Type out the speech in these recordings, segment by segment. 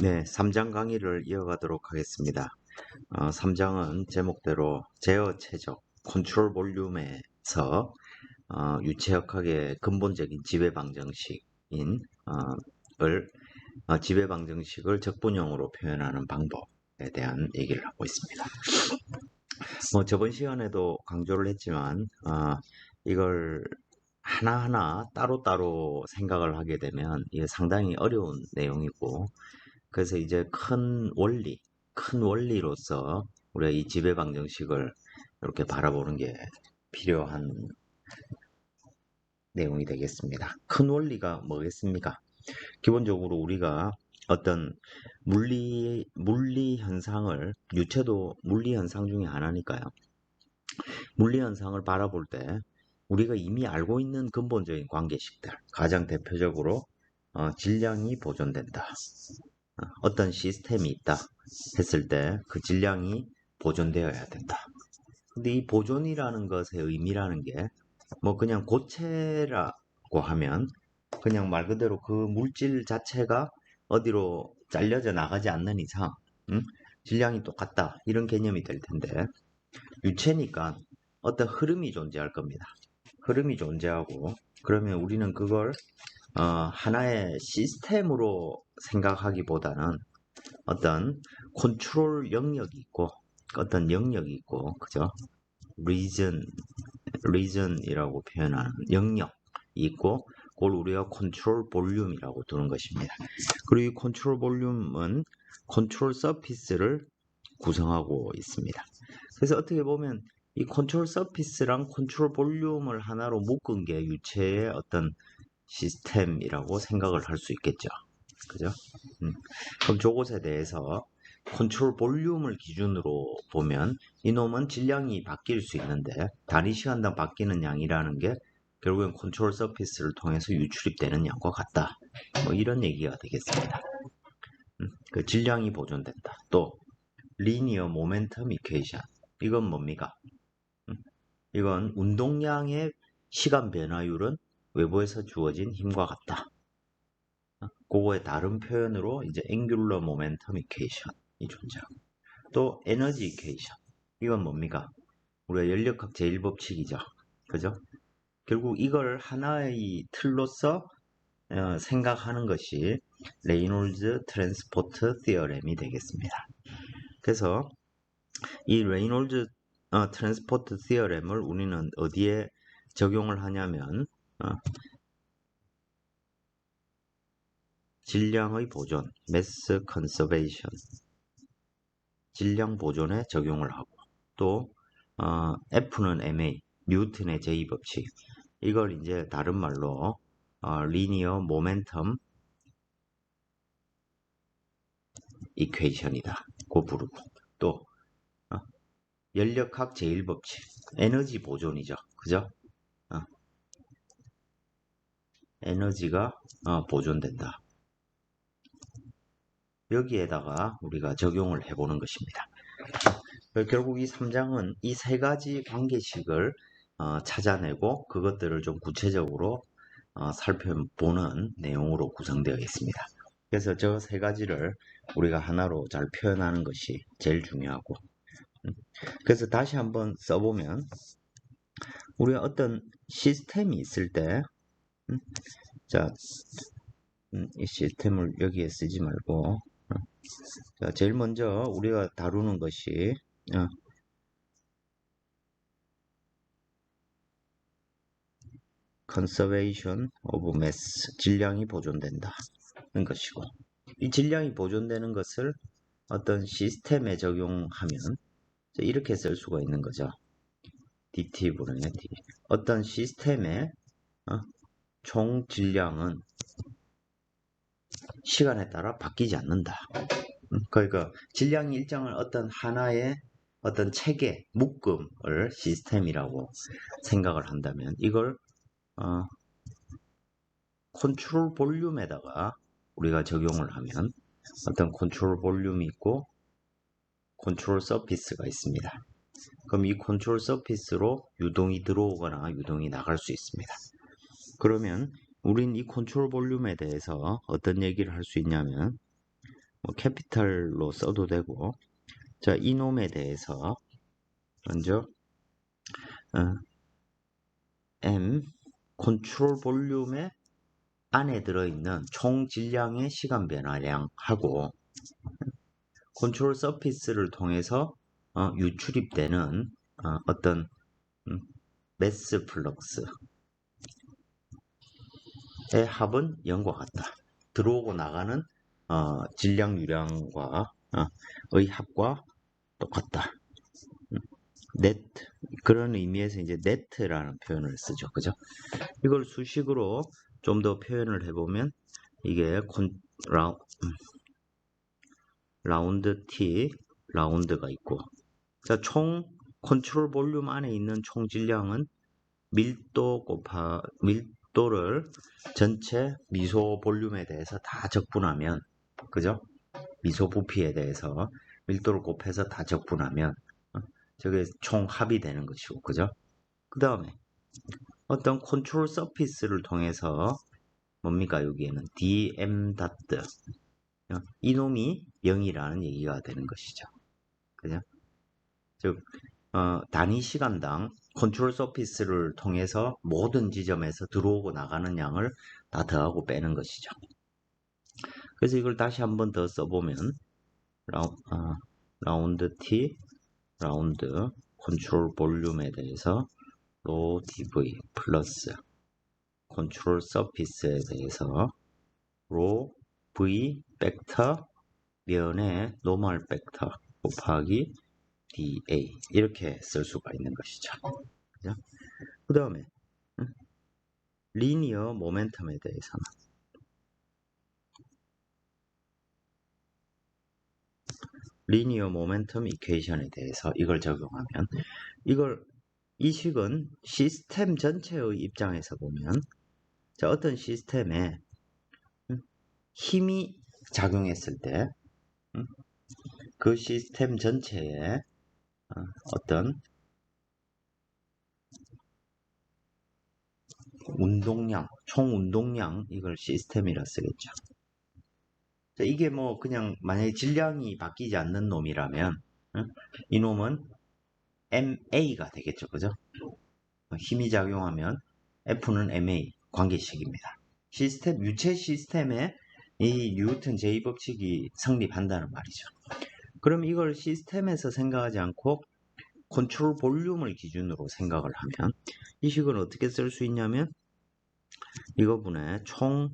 네, 3장 강의를 이어가도록 하겠습니다. 3장은 제목대로 제어 최적, 컨트롤 볼륨에서 유체역학의 근본적인 지배 방정식인 지배 방정식을 적분형으로 표현하는 방법에 대한 얘기를 하고 있습니다. 저번 시간에도 강조를 했지만 이걸 하나하나 따로따로 생각을 하게 되면 이게 상당히 어려운 내용이고, 그래서 이제 큰 원리로서 우리가 이 지배 방정식을 이렇게 바라보는 게 필요한 내용이 되겠습니다. 큰 원리가 뭐겠습니까? 기본적으로 우리가 어떤 물리 현상을, 유체도 물리 현상 중에 하나니까요. 물리 현상을 바라볼 때 우리가 이미 알고 있는 근본적인 관계식들, 가장 대표적으로 질량이 보존된다. 어떤 시스템이 있다 했을 때 그 질량이 보존되어야 된다. 근데 이 보존이라는 것의 의미라는 게 그냥 고체라고 하면 그냥 말 그대로 그 물질 자체가 어디로 잘려져 나가지 않는 이상 질량이 똑같다, 이런 개념이 될 텐데, 유체니까 어떤 흐름이 존재할 겁니다. 흐름이 존재하고, 그러면 우리는 그걸 하나의 시스템으로 생각하기보다는 어떤 컨트롤 영역이 있고, 어떤 영역이 있고, 그죠? 리전이라고 표현하는 영역이 있고, 그걸 우리가 컨트롤 볼륨이라고 두는 것입니다. 그리고 이 컨트롤 볼륨은 컨트롤 서피스를 구성하고 있습니다. 그래서 어떻게 보면 이 컨트롤 서피스랑 컨트롤 볼륨을 하나로 묶은 게 유체의 어떤 시스템이라고 생각을 할 수 있겠죠. 그죠? 그럼 저것에 대해서 컨트롤 볼륨을 기준으로 보면 이놈은 질량이 바뀔 수 있는데, 단위 시간당 바뀌는 양이라는 게 결국엔 컨트롤 서피스를 통해서 유출입되는 양과 같다. 이런 얘기가 되겠습니다. 그 질량이 보존된다. 또 리니어 모멘텀 이퀘이션, 이건 뭡니까? 이건 운동량의 시간 변화율은 외부에서 주어진 힘과 같다. 그거의 다른 표현으로 이제 앵귤러 모멘텀 이퀘이션이 존재하고, 또 에너지 이퀘이션, 이건 뭡니까? 우리가 연력학 제1법칙이죠. 그죠? 결국 이걸 하나의 틀로서 생각하는 것이 레이놀즈 트랜스포트 티어렘이 되겠습니다. 그래서 이 레이놀즈 트랜스포트 티어렘을 우리는 어디에 적용을 하냐면 질량의 보존, 매스 컨서베이션, 질량 보존에 적용을 하고, 또 F는 ma, 뉴턴의 제2법칙, 이걸 이제 다른 말로 리니어 모멘텀 이퀘이션이다 고 부르고, 또 연력학 제1법칙, 에너지 보존이죠. 그죠? 에너지가 보존된다. 여기에다가 우리가 적용을 해보는 것입니다. 결국 이 3장은 이 세 가지 관계식을 찾아내고 그것들을 좀 구체적으로 살펴보는 내용으로 구성되어 있습니다. 그래서 저 세 가지를 우리가 하나로 잘 표현하는 것이 제일 중요하고, 그래서 다시 한번 써보면 우리가 어떤 시스템이 있을 때 자, 이 시스템을 여기에 쓰지 말고, 자, 제일 먼저 우리가 다루는 것이 conservation of mass, 질량이 보존된다는 것이고, 이 질량이 보존되는 것을 어떤 시스템에 적용하면 이렇게 쓸 수가 있는 거죠. DT분의 D. 어떤 시스템의 총 질량은 시간에 따라 바뀌지 않는다. 그러니까 질량이 일정한 어떤 하나의 어떤 체계, 묶음을 시스템이라고 생각을 한다면, 이걸 컨트롤 볼륨에다가 우리가 적용을 하면 어떤 컨트롤 볼륨이 있고 컨트롤 서피스가 있습니다. 그럼 이 컨트롤 서피스로 유동이 들어오거나 유동이 나갈 수 있습니다. 그러면 우린 이 컨트롤 볼륨에 대해서 어떤 얘기를 할 수 있냐면, 캐피탈로 써도 되고. 자, 이놈에 대해서 먼저 M 컨트롤 볼륨의 안에 들어있는 총 질량의 시간 변화량하고 컨트롤 서피스를 통해서 유출입되는 어떤 매스 플럭스의 합은 0과 같다. 들어오고 나가는 질량 유량과 의 합과 똑같다. 네트, 그런 의미에서 이제 네트라는 표현을 쓰죠. 그죠? 이걸 수식으로 좀 더 표현을 해보면 이게 라운드 T, 라운드가 있고, 자, 총 컨트롤 볼륨 안에 있는 총 질량은 밀도를 전체 미소 볼륨에 대해서 다 적분하면, 그죠? 미소 부피에 대해서 밀도를 곱해서 다 적분하면 저게 총 합이 되는 것이고, 그죠? 그 다음에 어떤 컨트롤 서피스를 통해서 뭡니까? 여기에는 dm 다트, 이놈이 0이라는 얘기가 되는 것이죠. 그죠? 즉 단위 시간당 컨트롤 서피스를 통해서 모든 지점에서 들어오고 나가는 양을 다 더하고 빼는 것이죠. 그래서 이걸 다시 한번 더 써보면 라운드 T, 라운드 컨트롤 볼륨에 대해서 로 dv 플러스 컨트롤 서피스에 대해서 로 v 벡터 면의 노멀 벡터 곱하기 dA 이렇게 쓸 수가 있는 것이죠. 그 다음에 리니어 모멘텀에 대해서는 리니어 모멘텀 이퀘이션에 대해서 이걸 적용하면 이 식은 시스템 전체의 입장에서 보면 자, 어떤 시스템에 힘이 작용했을 때 그 시스템 전체에 어떤 운동량, 총 운동량, 이걸 시스템이라 쓰겠죠. 자, 이게 뭐 그냥 만약에 질량이 바뀌지 않는 놈이라면 이 놈은 MA가 되겠죠. 그죠? 힘이 작용하면 F는 MA 관계식입니다. 시스템, 유체 시스템에 이 뉴턴 제2법칙이 성립한다는 말이죠. 그럼 이걸 시스템에서 생각하지 않고 컨트롤 볼륨을 기준으로 생각을 하면 이 식을 어떻게 쓸 수 있냐면 이거분의 총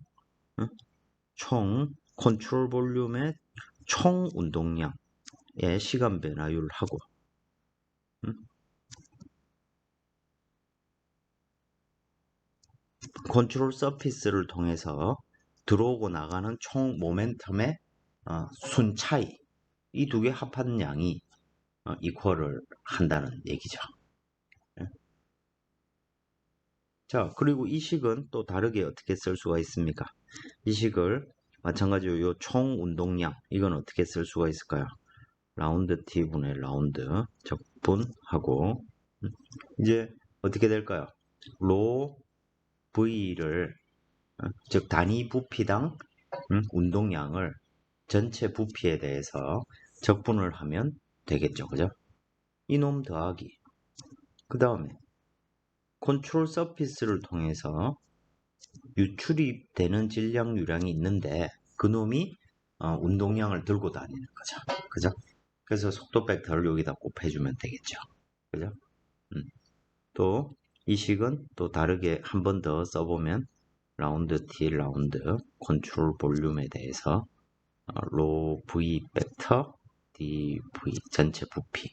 컨트롤 볼륨의 총 운동량의 시간 변화율하고 컨트롤 서피스를 통해서 들어오고 나가는 총 모멘텀의 순 차이, 이 두 개 합한 양이 이퀄을 한다는 얘기죠. 자, 그리고 이 식은 또 다르게 어떻게 쓸 수가 있습니까? 이 식을 마찬가지로 요 총 운동량, 이건 어떻게 쓸 수가 있을까요? 라운드 T분의 라운드 적분하고 이제 어떻게 될까요? 로 V를 즉 단위 부피당 운동량을 전체 부피에 대해서 적분을 하면 되겠죠. 그죠? 이놈 더하기 그 다음에 컨트롤 서피스를 통해서 유출이 되는 질량 유량이 있는데 그 놈이 운동량을 들고 다니는 거죠. 그죠? 그래서 속도 벡터를 여기다 곱해주면 되겠죠. 그죠? 또 이 식은 또 다르게 한 번 더 써보면 라운드 T 라운드 컨트롤 볼륨에 대해서 로 V 벡터 dv 전체 부피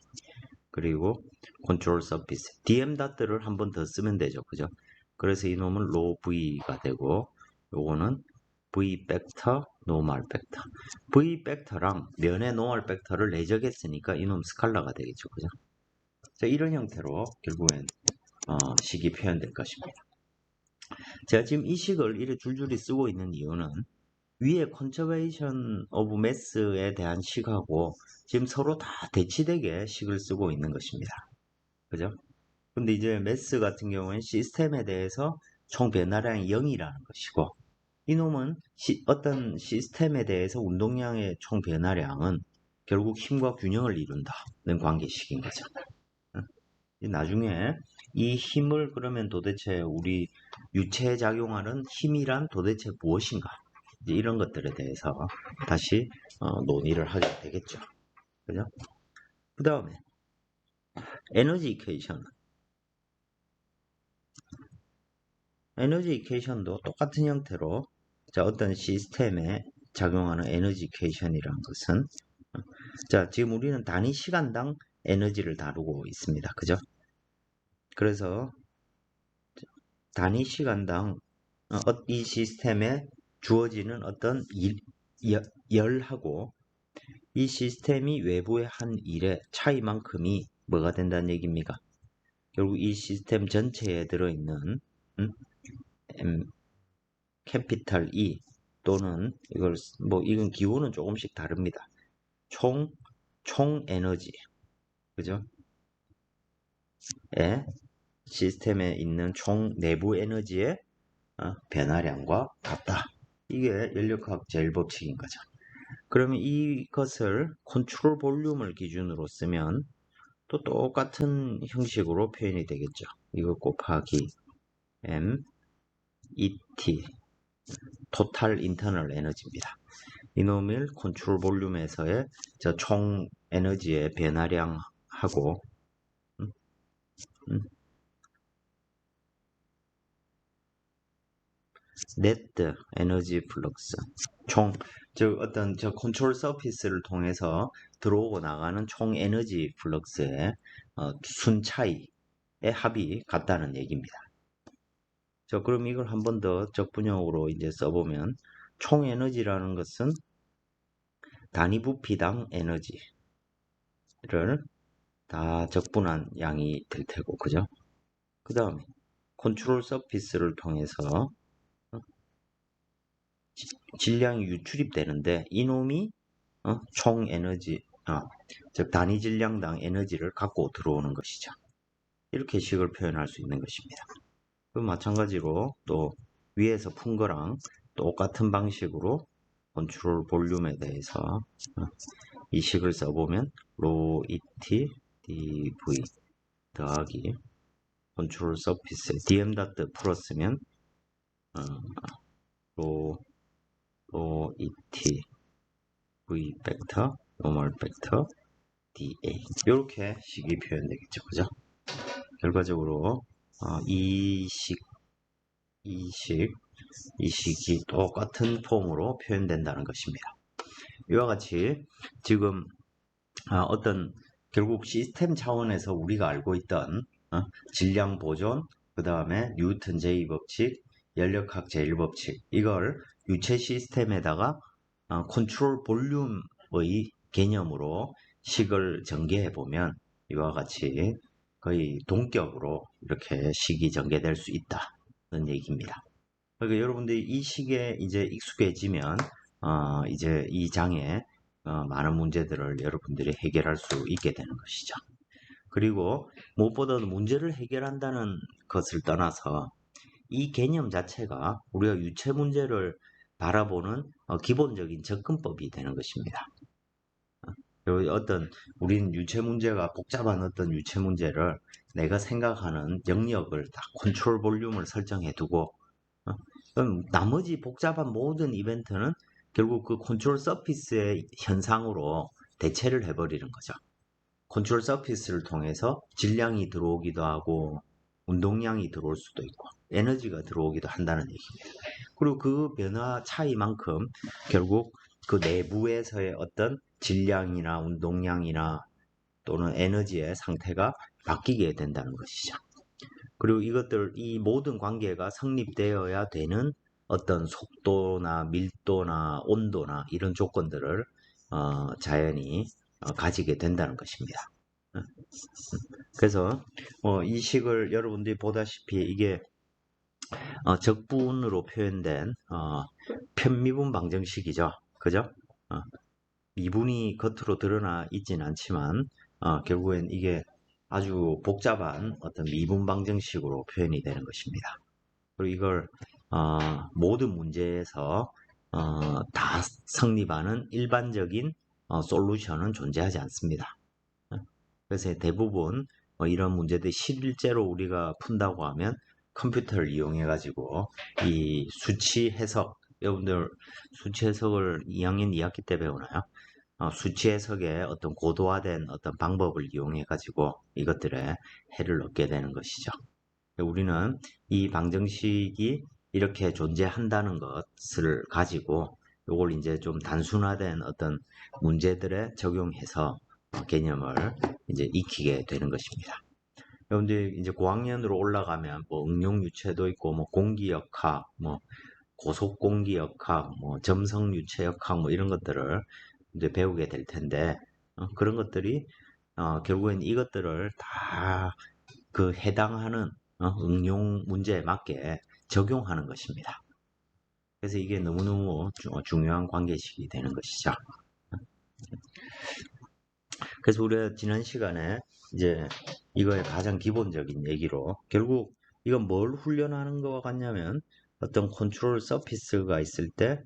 그리고 컨트롤 서피스 dm 다트를 한 번 더 쓰면 되죠. 그죠? 그래서 이 놈은 로 v가 되고 요거는 v 벡터 노멀 벡터 v 벡터랑 면의 노멀 벡터를 내적했으니까 이놈 스칼라가 되겠죠. 그죠? 자, 이런 형태로 결국엔 식이 표현될 것입니다. 제가 지금 이 식을 이렇게 줄줄이 쓰고 있는 이유는 위에 컨저베이션 오브 매스에 대한 식하고 지금 서로 다 대치되게 식을 쓰고 있는 것입니다. 그죠? 근데 이제 매스 같은 경우는 시스템에 대해서 총 변화량이 0이라는 것이고 이놈은 어떤 시스템에 대해서 운동량의 총 변화량은 결국 힘과 균형을 이룬다는 관계식인 거죠. 나중에 이 힘을 그러면 도대체 우리 유체에 작용하는 힘이란 도대체 무엇인가? 이제 이런 것들에 대해서 다시 논의를 하게 되겠죠. 그죠? 그 다음에 에너지 이퀘이션. 에너지 이퀘이션도 똑같은 형태로 자, 어떤 시스템에 작용하는 에너지 이퀘이션이라는 것은 자, 지금 우리는 단위 시간당 에너지를 다루고 있습니다. 그죠? 그래서 단위 시간당 이 시스템에 주어지는 어떤 열하고 이 시스템이 외부의 한 일의 차이만큼이 뭐가 된다는 얘기입니까? 결국 이 시스템 전체에 들어있는 캐피탈 E 또는 이건 기호는 조금씩 다릅니다. 총 에너지, 그죠? 시스템에 있는 총 내부 에너지의 변화량과 같다. 이게 연력학 제1법칙인 거죠. 그러면 이것을 컨트롤 볼륨을 기준으로 쓰면 또 똑같은 형식으로 표현이 되겠죠. 이거 곱하기 M, ET, 토탈 인터널 에너지입니다. 이놈을 컨트롤 볼륨에서의 총 에너지의 변화량하고 네트 에너지 플럭스 총 어떤 컨트롤 서피스를 통해서 들어오고 나가는 총 에너지 플럭스의 순 차이의 합이 같다는 얘기입니다. 그럼 이걸 한 번 더 적분형으로 이제 써보면 총 에너지라는 것은 단위 부피당 에너지를 다 적분한 양이 될 테고, 그죠? 그 다음에 컨트롤 서피스를 통해서 질량이 유출입되는데 이놈이 총 에너지, 즉 단위 질량당 에너지를 갖고 들어오는 것이죠. 이렇게 식을 표현할 수 있는 것입니다. 그럼 마찬가지로 또 위에서 푼 거랑 똑같은 방식으로 컨트롤 볼륨에 대해서 이 식을 써보면 로 ET dv 더하기 컨트롤 서피스 dm 닷트 풀었으면 로 ET v 벡터 노멀 벡터 dA 이렇게 식이 표현되겠죠. 그죠? 결과적으로 이 식이 똑같은 폼으로 표현된다는 것입니다. 이와 같이 지금 어떤 결국 시스템 차원에서 우리가 알고 있던 질량 보존, 그 다음에 뉴턴 제2법칙, 연력학 제1법칙 이걸 유체 시스템에다가 컨트롤 볼륨의 개념으로 식을 전개해 보면 이와 같이 거의 동격으로 이렇게 식이 전개될 수 있다는 얘기입니다. 그러니까 여러분들이 이 식에 이제 익숙해지면 이제 이 장에 많은 문제들을 여러분들이 해결할 수 있게 되는 것이죠. 그리고 무엇보다도 문제를 해결한다는 것을 떠나서 이 개념 자체가 우리가 유체 문제를 바라보는 기본적인 접근법이 되는 것입니다. 우리는 유체 문제가 복잡한 어떤 유체 문제를 내가 생각하는 영역을 딱 컨트롤 볼륨을 설정해 두고 그럼 나머지 복잡한 모든 이벤트는 결국 그 컨트롤 서피스의 현상으로 대체를 해버리는 거죠. 컨트롤 서피스를 통해서 질량이 들어오기도 하고 운동량이 들어올 수도 있고 에너지가 들어오기도 한다는 얘기입니다. 그리고 그 변화 차이만큼 결국 그 내부에서의 어떤 질량이나 운동량이나 또는 에너지의 상태가 바뀌게 된다는 것이죠. 그리고 이 모든 관계가 성립되어야 되는 어떤 속도나 밀도나 온도나 이런 조건들을 자연이 가지게 된다는 것입니다. 그래서 이 식을 여러분들이 보다시피 이게 적분으로 표현된 편미분 방정식이죠. 그죠? 미분이 겉으로 드러나 있진 않지만 결국엔 이게 아주 복잡한 어떤 미분 방정식으로 표현이 되는 것입니다. 그리고 이걸 모든 문제에서 다 성립하는 일반적인 솔루션은 존재하지 않습니다. 그래서 대부분 이런 문제들이 실제로 우리가 푼다고 하면 컴퓨터를 이용해 가지고 이 수치 해석, 여러분들 수치 해석을 2학년 2학기 때 배우나요? 수치 해석의 어떤 고도화된 어떤 방법을 이용해 가지고 이것들의 해를 얻게 되는 것이죠. 우리는 이 방정식이 이렇게 존재한다는 것을 가지고 요걸 이제 좀 단순화된 어떤 문제들에 적용해서 개념을 이제 익히게 되는 것입니다. 여러분들 이제 고학년으로 올라가면 뭐 응용 유체도 있고 뭐 공기역학, 뭐 고속 공기역학, 뭐 점성 유체역학 뭐 이런 것들을 이제 배우게 될 텐데 그런 것들이 결국엔 이것들을 다 그 해당하는 응용 문제에 맞게 적용하는 것입니다. 그래서 이게 너무너무 중요한 관계식이 되는 것이죠. 그래서 우리가 지난 시간에 이제 이거의 가장 기본적인 얘기로 결국 이건 뭘 훈련하는 것 같냐면 어떤 컨트롤 서피스가 있을 때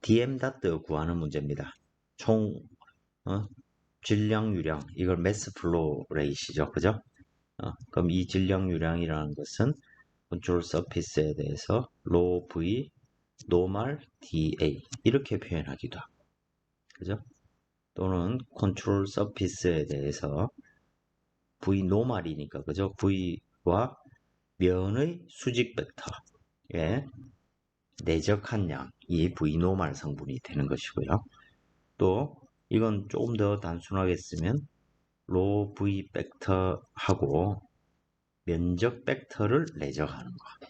DM 닷트 구하는 문제입니다. 총 질량 유량 이걸 매스 플로 레이시죠, 그죠? 그럼 이 질량 유량이라는 것은 컨트롤 서피스에 대해서 로 V 노멀 dA 이렇게 표현하기도 하고, 그죠? 또는 컨트롤 서피스에 대해서 V 노멀이니까, 그죠? V와 면의 수직 벡터의 내적한 양이 V 노멀 성분이 되는 것이고요. 또 이건 조금 더 단순하게 쓰면 로 V 벡터하고 면적 벡터를 내적하는 거.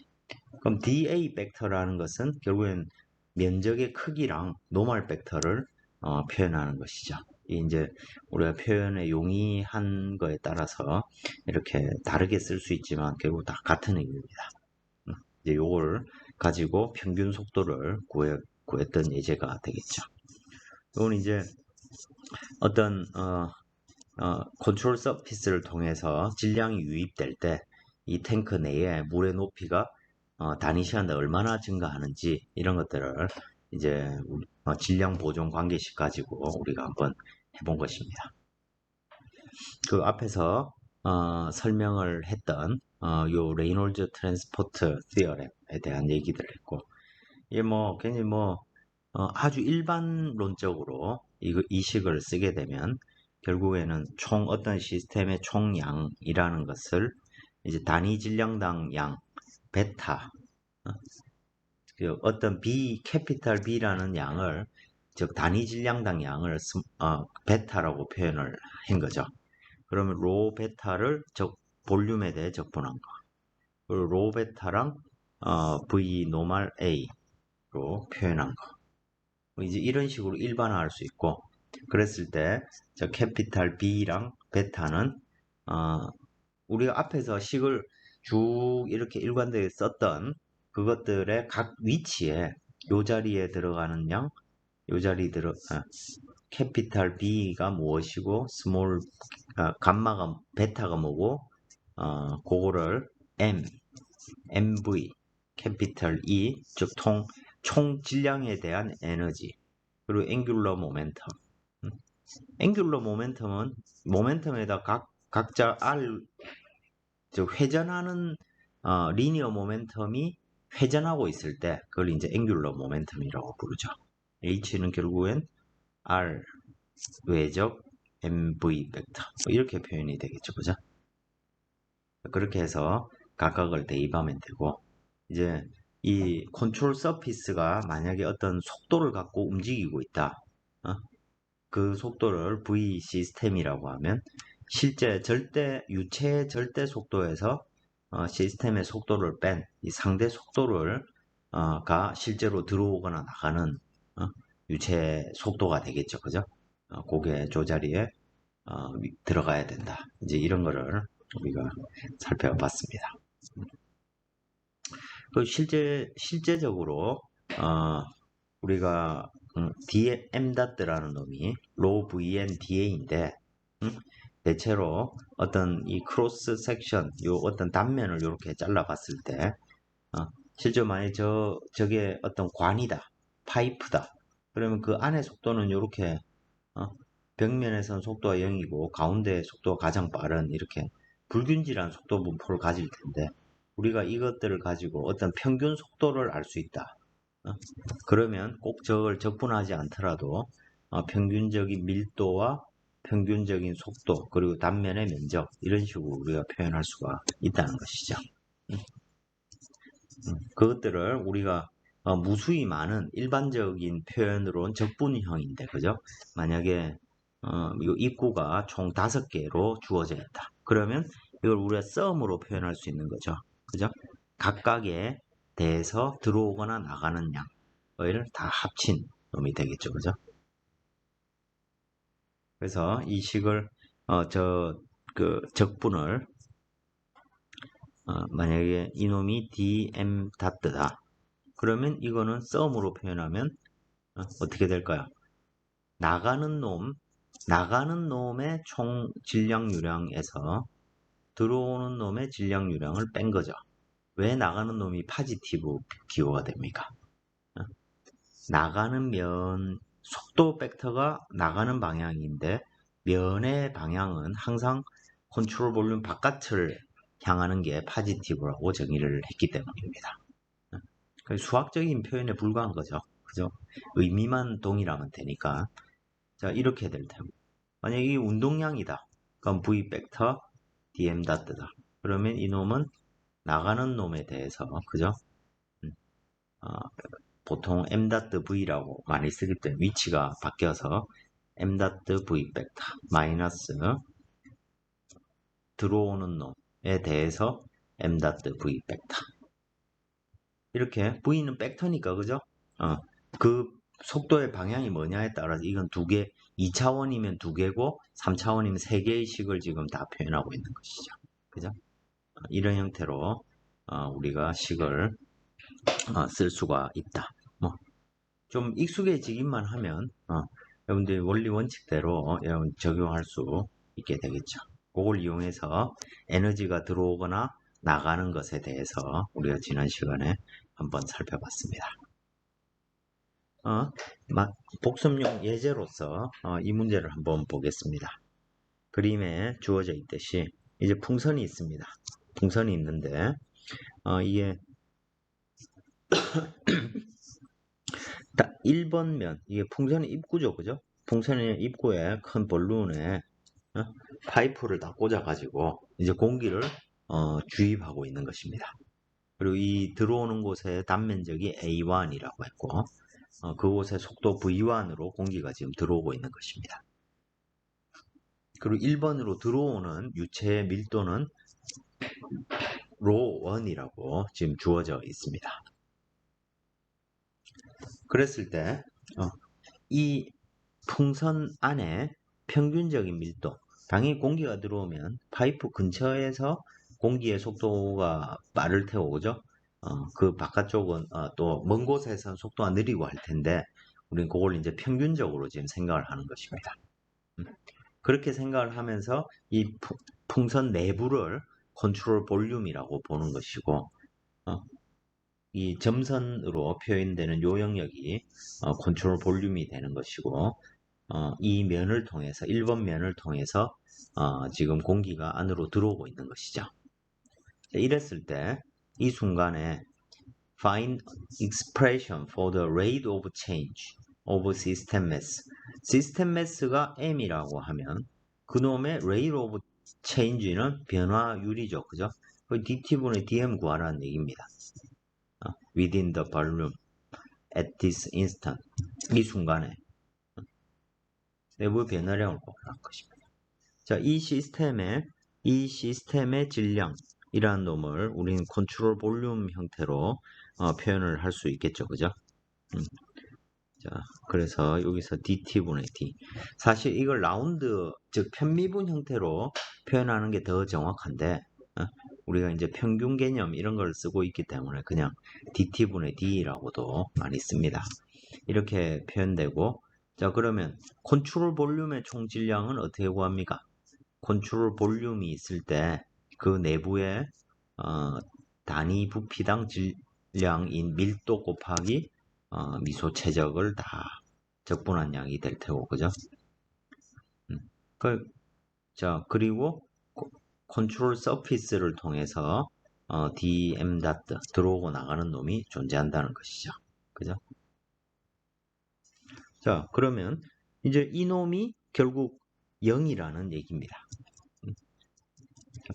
그럼 dA 벡터라는 것은 결국엔 면적의 크기랑 노멀 벡터를 표현하는 것이죠. 이제 우리가 표현에 용이한 거에 따라서 이렇게 다르게 쓸 수 있지만 결국 다 같은 의미입니다. 이제 요걸 가지고 평균 속도를 구했던 예제가 되겠죠. 이건 이제 어떤 컨트롤 서피스를 통해서 질량이 유입될 때 이 탱크 내에 물의 높이가 단위 시간에 얼마나 증가하는지 이런 것들을 이제 질량 보존 관계식 가지고 우리가 한번 해본 것입니다. 그 앞에서 설명을 했던 요 레이놀즈 트랜스포트 시어렘에 대한 얘기들을 했고, 이게 뭐 굉장히 뭐 아주 일반론적으로 이 식을 쓰게 되면 결국에는 총 어떤 시스템의 총량이라는 것을 이제 단위 질량당 양 베타 그 어떤 B 캐피탈 B라는 양을 즉 단위 질량당 양을 베타라고 표현을 한 거죠. 그러면 로 베타를 볼륨에 대해 적분한 거. 그리고 로 베타랑 V 노멀 A로 표현한 거. 이제 이런 식으로 일반화할 수 있고, 그랬을 때 저 캐피탈 B랑 베타는 우리가 앞에서 식을 쭉 이렇게 일관되게 썼던 그것들의 각 위치에 요 자리에 들어가는 양, 요 자리 캐피탈 B가 무엇이고 스몰 감마가 베타가 뭐고 그거를 MV 캐피탈 E 즉 총 질량에 대한 에너지 그리고 앵귤러 모멘텀 앵귤러 모멘텀은 모멘텀에다 각자 R 즉 회전하는 리니어 모멘텀이 회전하고 있을 때 그걸 이제 앵귤러 모멘텀이라고 부르죠. H는 결국엔 R 외적 MV 벡터 이렇게 표현이 되겠죠, 그죠? 그렇게 해서 각각을 대입하면 되고, 이제 이 컨트롤 서피스가 만약에 어떤 속도를 갖고 움직이고 있다. 그 속도를 V 시스템이라고 하면 실제 유체의 절대 속도에서 시스템의 속도를 뺀 이 상대 속도를 가 실제로 들어오거나 나가는 유체 속도가 되겠죠, 그죠? 그게 조자리에 들어가야 된다. 이제 이런 거를 우리가 살펴봤습니다. 그 실제적으로 우리가 DM.라는 놈이 low VN DA인데 대체로 어떤 이 크로스 섹션 요 어떤 단면을 이렇게 잘라봤을 때 실제 만약에 저게 어떤 관이다, 파이프다. 그러면 그 안의 속도는 이렇게 벽면에서는 속도가 0이고 가운데 속도가 가장 빠른 이렇게 불균질한 속도 분포를 가질 텐데 우리가 이것들을 가지고 어떤 평균 속도를 알 수 있다. 그러면 꼭 저걸 적분하지 않더라도 평균적인 밀도와 평균적인 속도 그리고 단면의 면적 이런 식으로 우리가 표현할 수가 있다는 것이죠. 그것들을 우리가 무수히 많은 일반적인 표현으로는 적분형인데 그죠? 만약에 이 입구가 총 5개로 주어져 있다. 그러면 이걸 우리가 sum으로 표현할 수 있는 거죠. 그죠? 각각에 대해서 들어오거나 나가는 양을 다 합친 놈이 되겠죠. 그죠? 그래서 이 식을 그 적분을 만약에 이놈이 dm 다트다. 그러면 이거는 sum으로 표현하면 어떻게 될까요? 나가는 놈의 총 질량유량에서 들어오는 놈의 질량유량을 뺀 거죠. 왜 나가는 놈이 파지티브 기호가 됩니까? 나가는 면, 속도 벡터가 나가는 방향인데 면의 방향은 항상 컨트롤 볼륨 바깥을 향하는 게 파지티브라고 정의를 했기 때문입니다. 수학적인 표현에 불과한 거죠. 그죠? 의미만 동일하면 되니까. 자, 이렇게 될 테고. 만약에 이 운동량이다. 그럼 V 벡터 dm 다트다. 그러면 이놈은 나가는 놈에 대해서, 그죠? 어, 보통 m 다트 v라고 많이 쓰기 때문에 위치가 바뀌어서 m 다트 v 벡터 마이너스 들어오는 놈에 대해서 m 다트 v 벡터. 이렇게 v는 벡터니까, 그죠? 그 속도의 방향이 뭐냐에 따라서 이건 2개, 2차원이면 2개고 3차원이면 3개의 식을 지금 다 표현하고 있는 것이죠. 그죠? 이런 형태로 우리가 식을 쓸 수가 있다. 좀 익숙해지기만 하면 여러분들 원리 원칙대로 여러분 적용할 수 있게 되겠죠. 그걸 이용해서 에너지가 들어오거나 나가는 것에 대해서 우리가 지난 시간에 한번 살펴봤습니다. 복습용 예제로서 이 문제를 한번 보겠습니다. 그림에 주어져 있듯이 이제 풍선이 있습니다. 풍선이 있는데 이게 1번 면, 이게 풍선의 입구죠, 그죠? 풍선의 입구에 큰 볼룬에 파이프를 다 꽂아가지고 이제 공기를 주입하고 있는 것입니다. 그리고 이 들어오는 곳의 단면적이 A1이라고 했고 그곳의 속도 V1으로 공기가 지금 들어오고 있는 것입니다. 그리고 1번으로 들어오는 유체의 밀도는 ρ1이라고 지금 주어져 있습니다. 그랬을 때 이 풍선 안에 평균적인 밀도, 당연히 공기가 들어오면 파이프 근처에서 공기의 속도가 빠를 테고, 그죠? 그 바깥쪽은 또 먼 곳에서는 속도가 느리고 할 텐데, 우리는 그걸 이제 평균적으로 지금 생각을 하는 것입니다. 그렇게 생각을 하면서 이 풍선 내부를 컨트롤 볼륨이라고 보는 것이고, 이 점선으로 표현되는 요 영역이 컨트롤 볼륨이 되는 것이고 이 면을 통해서 1번 면을 통해서 지금 공기가 안으로 들어오고 있는 것이죠. 자, 이랬을 때 이 순간에 find expression for the rate of change of system mass. system mass가 m이라고 하면 그놈의 rate of change는 변화율이죠. 그죠? dt분의 dm 구하라는 얘기입니다. within the volume at this instant. 이 순간에 내부 변화량을 구하는 것입니다. 자, 이 시스템의 질량이라는 놈을 우리는 컨트롤 볼륨 형태로 표현을 할 수 있겠죠. 그죠? 자, 그래서 여기서 dt분의 d. 사실 이걸 라운드, 즉 편미분 형태로 표현하는 게 더 정확한데 우리가 이제 평균 개념 이런 걸 쓰고 있기 때문에 그냥 dt분의 d라고도 많이 씁니다. 이렇게 표현되고, 자, 그러면 컨트롤 볼륨의 총 질량은 어떻게 구합니까? 컨트롤 볼륨이 있을 때 그 내부의 단위 부피당 질량인 밀도 곱하기 미소 최적을 다 적분한 양이 될 테고, 그죠? 자, 그리고 컨트롤 서피스를 통해서 dm 닷 들어오고 나가는 놈이 존재한다는 것이죠. 그죠? 자, 그러면 이제 이 놈이 결국 0이라는 얘기입니다.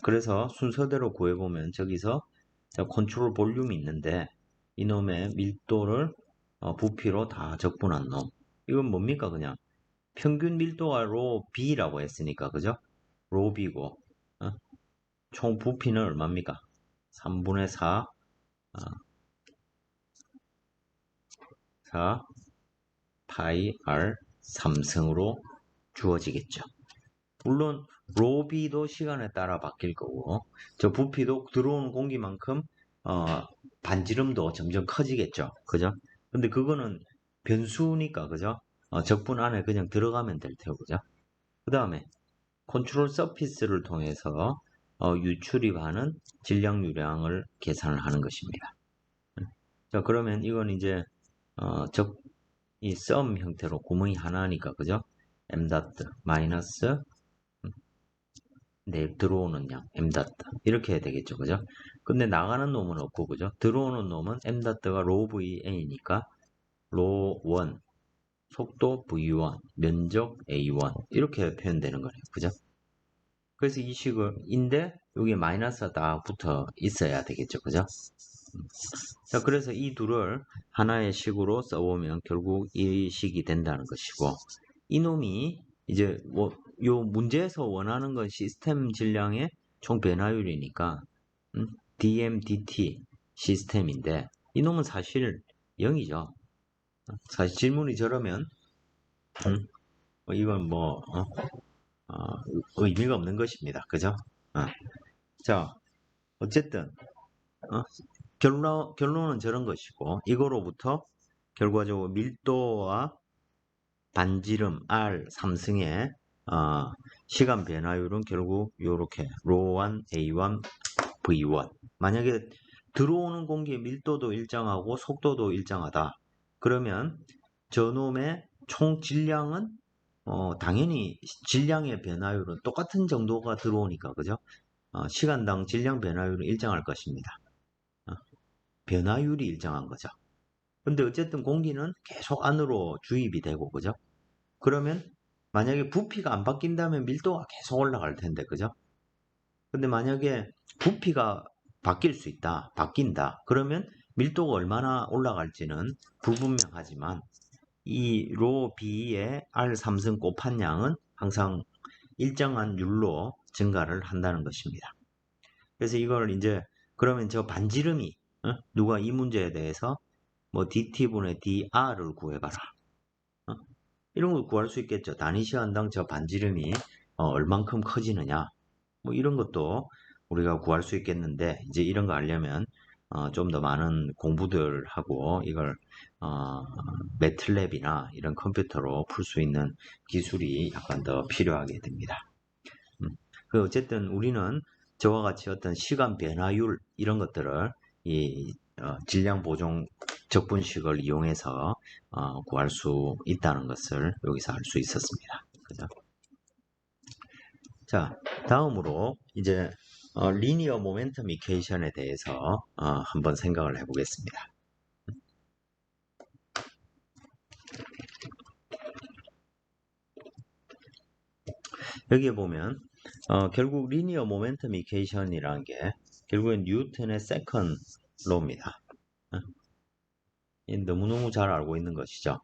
그래서 순서대로 구해보면 저기서 컨트롤 볼륨이 있는데 이놈의 밀도를 부피로 다 적분한 놈. 이건 뭡니까? 그냥 평균 밀도가 로 B라고 했으니까, 그죠? 로 B고 총 부피는 얼마입니까? 3분의 4 4 파이 R 3승으로 주어지겠죠. 물론 로비도 시간에 따라 바뀔 거고 저 부피도 들어오는 공기만큼 반지름도 점점 커지겠죠. 그죠? 근데 그거는 변수니까, 그죠? 적분 안에 그냥 들어가면 될 테고, 그죠? 그 다음에 컨트롤 서피스를 통해서 유출입하는 질량 유량을 계산을 하는 것입니다. 자, 그러면 이건 이제 이 썸 형태로 구멍이 하나니까, 그죠? m 닷 마이너스 네, 들어오는 양 m 닷 이렇게 되겠죠, 그죠? 근데 나가는 놈은 없고, 그죠? 들어오는 놈은 m 닷가 로 VA니까 로 1 속도 V1 면적 A1 이렇게 표현되는 거네요, 그죠? 그래서 이 식인데 여기에 마이너스가 딱 붙어 있어야 되겠죠, 그죠? 자, 그래서 이 둘을 하나의 식으로 써보면 결국 이 식이 된다는 것이고, 이놈이 이제 뭐 요 문제에서 원하는 건 시스템 질량의 총 변화율이니까 dm dt 시스템인데 이놈은 사실 0이죠. 사실 질문이 저러면 이건 뭐 의미가 없는 것입니다. 그죠? 자, 어쨌든 결론은 저런 것이고, 이거로부터 결과적으로 밀도와 반지름 R 3승의 시간 변화율은 결국 이렇게 로1, A1, V1. 만약에 들어오는 공기의 밀도도 일정하고 속도도 일정하다. 그러면 저놈의 총 질량은 당연히 질량의 변화율은 똑같은 정도가 들어오니까, 그죠? 시간당 질량 변화율은 일정할 것입니다. 변화율이 일정한 거죠. 근데 어쨌든 공기는 계속 안으로 주입이 되고, 그죠? 그러면 만약에 부피가 안 바뀐다면 밀도가 계속 올라갈 텐데, 그죠? 근데 만약에 부피가 바뀔 수 있다, 바뀐다. 그러면 밀도가 얼마나 올라갈지는 불분명하지만 이 로 B의 R3승 곱한 양은 항상 일정한 율로 증가를 한다는 것입니다. 그래서 이걸 이제 그러면 저 반지름이 누가 이 문제에 대해서 뭐 dt분의 dr을 구해봐라. 이런 걸 구할 수 있겠죠. 단위 시간당 저 반지름이 얼만큼 커지느냐. 뭐 이런 것도 우리가 구할 수 있겠는데 이제 이런 거 알려면 좀 더 많은 공부들 하고 이걸 매틀랩이나 이런 컴퓨터로 풀 수 있는 기술이 약간 더 필요하게 됩니다. 그 어쨌든 우리는 저와 같이 어떤 시간 변화율 이런 것들을 이 질량 보정 적분식을 이용해서 구할 수 있다는 것을 여기서 알 수 있었습니다. 그죠? 자, 다음으로 이제 리니어 모멘텀 이퀘이션에 대해서 한번 생각을 해보겠습니다. 여기에 보면 결국 리니어 모멘텀 이퀘이션이라는 게 결국엔 뉴턴의 세컨 로입니다. 너무너무 잘 알고 있는 것이죠.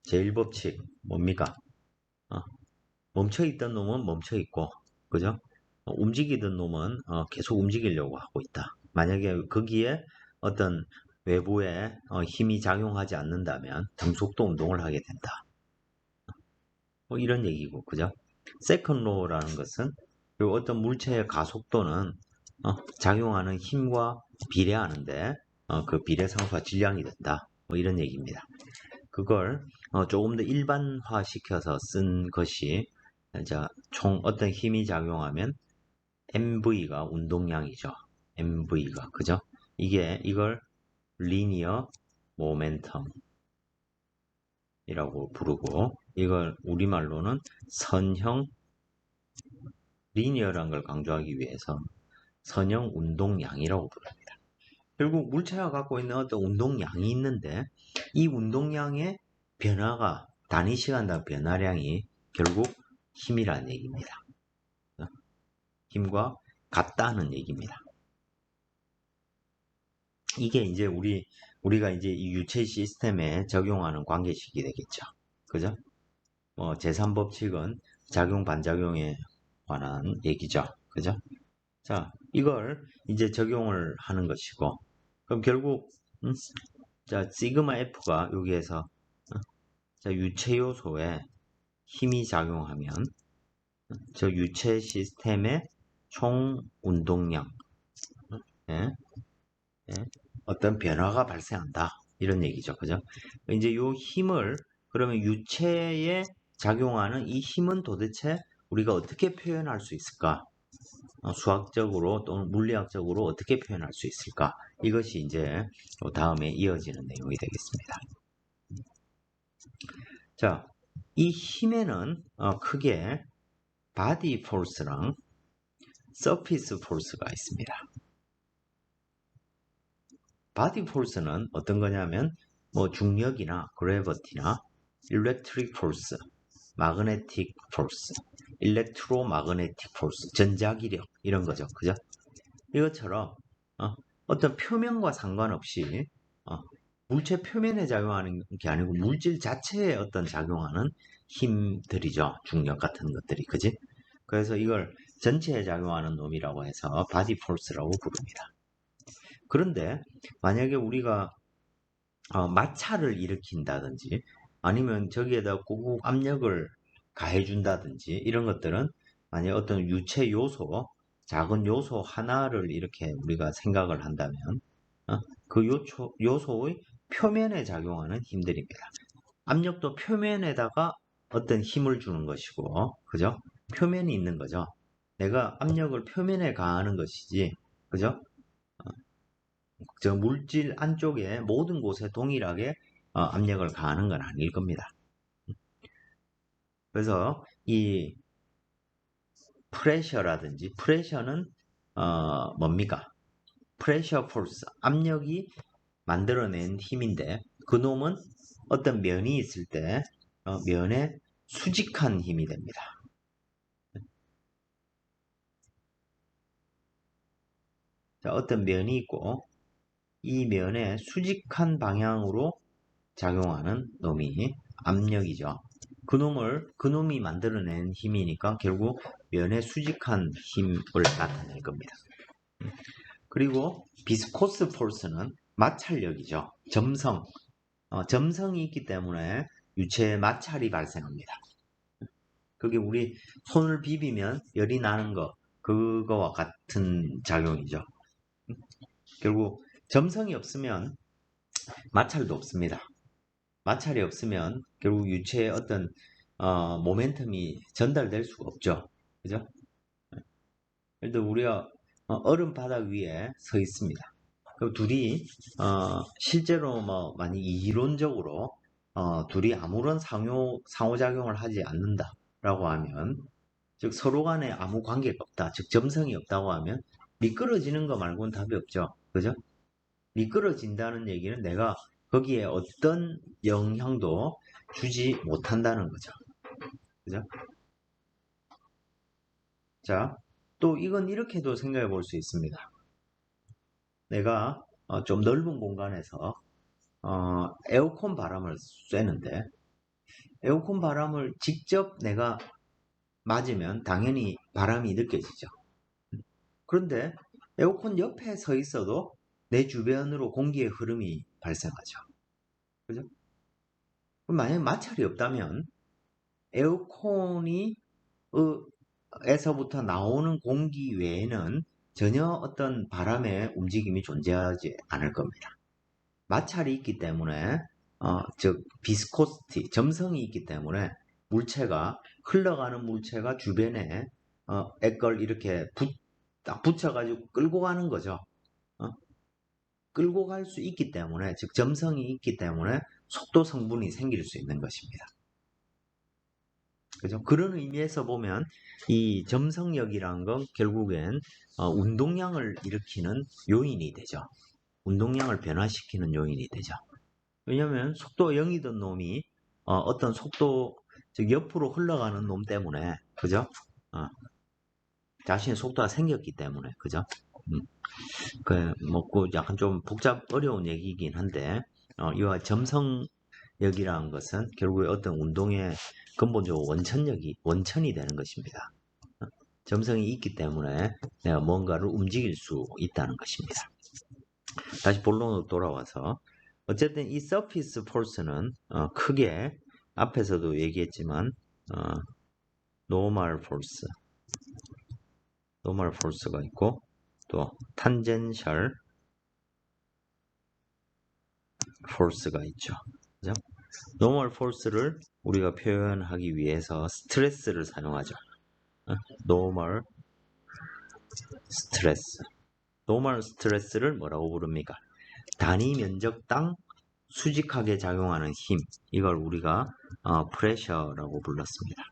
제1법칙 뭡니까? 멈춰있던 놈은 멈춰있고, 그죠? 움직이던 놈은 계속 움직이려고 하고 있다. 만약에 거기에 어떤 외부의 힘이 작용하지 않는다면 등속도 운동을 하게 된다. 뭐 이런 얘기고, 그죠? 세컨 로라는 것은 어떤 물체의 가속도는 작용하는 힘과 비례하는데 그 비례상수가 질량이 된다. 뭐 이런 얘기입니다. 그걸 조금 더 일반화 시켜서 쓴 것이 총 어떤 힘이 작용하면 MV가 운동량이죠. MV가 그죠? 이걸 리니어 모멘텀이라고 부르고, 이걸 우리말로는 선형, 리니어란 걸 강조하기 위해서 선형 운동량이라고 부릅니다. 결국 물체가 갖고 있는 어떤 운동량이 있는데, 이 운동량의 변화가, 단위 시간당 변화량이 결국 힘이라는 얘기입니다. 힘과 같다는 얘기입니다. 이게 이제 우리가 이제 이 유체 시스템에 적용하는 관계식이 되겠죠. 그죠? 제3법칙은 작용 반작용에 관한 얘기죠. 그죠? 자, 이걸 이제 적용을 하는 것이고, 그럼 결국 자, 시그마 F가 여기에서 자, 유체 요소에 힘이 작용하면 저 유체 시스템의 총 운동량 어떤 변화가 발생한다. 이런 얘기죠. 그죠? 이제 요 힘을 그러면 유체에 작용하는 이 힘은 도대체 우리가 어떻게 표현할 수 있을까? 수학적으로 또는 물리학적으로 어떻게 표현할 수 있을까? 이것이 이제 다음에 이어지는 내용이 되겠습니다. 자, 이 힘에는 크게 바디 포스랑 서피스 포스가 있습니다. 바디 포스는 어떤 거냐면 중력이나 그래비티나 일렉트릭 포스, 마그네틱 포스, 일렉트로마그네틱 포스, 전자기력 이런 거죠. 그죠? 이것처럼 어떤 표면과 상관없이 물체 표면에 작용하는 게 아니고 물질 자체에 어떤 작용하는 힘들이죠. 중력 같은 것들이. 그지? 그래서 이걸 전체에 작용하는 놈이라고 해서 바디 포스라고 부릅니다. 그런데 만약에 우리가 마찰을 일으킨다든지 아니면 저기에다 고급 압력을 가해준다든지 이런 것들은 만약 어떤 유체 요소, 작은 요소 하나를 이렇게 우리가 생각을 한다면 그 요소의 표면에 작용하는 힘들입니다. 압력도 표면에다가 어떤 힘을 주는 것이고, 그죠? 표면이 있는 거죠. 내가 압력을 표면에 가하는 것이지, 그죠? 저 물질 안쪽에 모든 곳에 동일하게 압력을 가하는 건 아닐 겁니다. 그래서 이 프레셔라든지 프레셔는 뭡니까? 프레셔 포스, 압력이 만들어낸 힘인데 그 놈은 어떤 면이 있을 때 면에 수직한 힘이 됩니다. 자, 어떤 면이 있고 이 면에 수직한 방향으로 작용하는 놈이 압력이죠. 그 놈이 만들어낸 힘이니까 결국 면의 수직한 힘을 나타낼 겁니다. 그리고 비스코스 포스는 마찰력이죠. 점성. 점성이 있기 때문에 유체에 마찰이 발생합니다. 그게 우리 손을 비비면 열이 나는 거, 그거와 같은 작용이죠. 결국 점성이 없으면 마찰도 없습니다. 마찰이 없으면 결국 유체에 어떤 모멘텀이 전달될 수가 없죠. 그죠? 예를 들어 우리가 얼음 바닥 위에 서 있습니다. 그럼 둘이 실제로 많이 이론적으로 둘이 아무런 상호작용을 하지 않는다라고 하면 즉 서로 간에 아무 관계가 없다. 즉 점성이 없다고 하면 미끄러지는 거 말고는 답이 없죠. 그죠? 미끄러진다는 얘기는 내가 거기에 어떤 영향도 주지 못한다는 거죠. 그죠? 자, 또 이건 이렇게도 생각해 볼 수 있습니다. 내가 좀 넓은 공간에서 에어컨 바람을 쐬는데 에어컨 바람을 직접 내가 맞으면 당연히 바람이 느껴지죠. 그런데 에어컨 옆에 서 있어도 내 주변으로 공기의 흐름이 발생하죠. 그죠? 그럼 만약에 마찰이 없다면 에어컨이 에서부터 나오는 공기 외에는 전혀 어떤 바람의 움직임이 존재하지 않을 겁니다. 마찰이 있기 때문에 즉 비스코시티, 점성이 있기 때문에 흘러가는 물체가 주변에 애걸 이렇게 딱 붙여가지고 끌고 가는 거죠. 끌고 갈 수 있기 때문에, 즉 점성이 있기 때문에 속도 성분이 생길 수 있는 것입니다. 그죠? 그런 의미에서 보면 이 점성력이란 건 결국엔 운동량을 일으키는 요인이 되죠. 운동량을 변화시키는 요인이 되죠. 왜냐하면 속도가 0이던 놈이 어떤 속도, 즉 옆으로 흘러가는 놈 때문에, 그죠? 자신의 속도가 생겼기 때문에, 그죠? 그 약간 좀 어려운 얘기이긴 한데, 이와 점성력이라는 것은 결국에 어떤 운동의 근본적으로 원천이 되는 것입니다. 점성이 있기 때문에 내가 뭔가를 움직일 수 있다는 것입니다. 다시 본론으로 돌아와서, 어쨌든 이 서피스 포스는 크게 앞에서도 얘기했지만 노멀 포스가 있고 또 탄젠셜 포스가 있죠. 그죠? 노멀 포스를 우리가 표현하기 위해서 스트레스를 사용하죠. 노멀 스트레스를 뭐라고 부릅니까? 단위 면적당 수직하게 작용하는 힘, 이걸 우리가 프레셔라고 불렀습니다.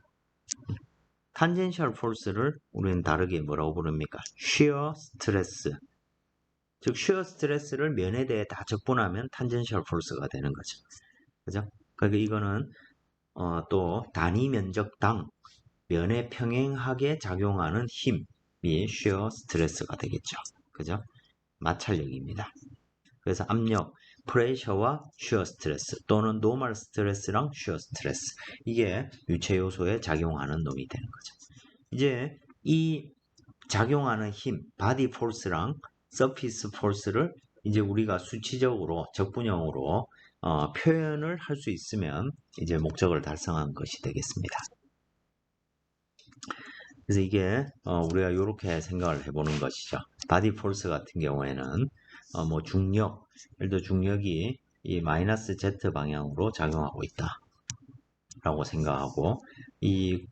탄젠셜 포스를 우리는 다르게 뭐라고 부릅니까? 쉬어 스트레스. 즉 쉬어 스트레스를 면에 대해 다 적분하면 탄젠셜 포스가 되는 거죠. 그죠? 그러니까 이거는 또 단위 면적당 면에 평행하게 작용하는 힘이 쉬어 스트레스가 되겠죠. 그죠? 마찰력입니다. 그래서 압력, 프레셔와 쉬어 스트레스 또는 노멀 스트레스랑 쉬어 스트레스, 이게 유체 요소에 작용하는 놈이 되는 거죠. 이제 이 작용하는 힘, 바디 포스랑 서피스 포스를 이제 우리가 수치적으로 적분형으로 표현을 할 수 있으면 이제 목적을 달성한 것이 되겠습니다. 그래서 이게 우리가 이렇게 생각을 해보는 것이죠. 바디 포스 같은 경우에는 뭐 중력, 예를 들어 중력이 이 마이너스 Z 방향으로 작용하고 있다 라고 생각하고, 이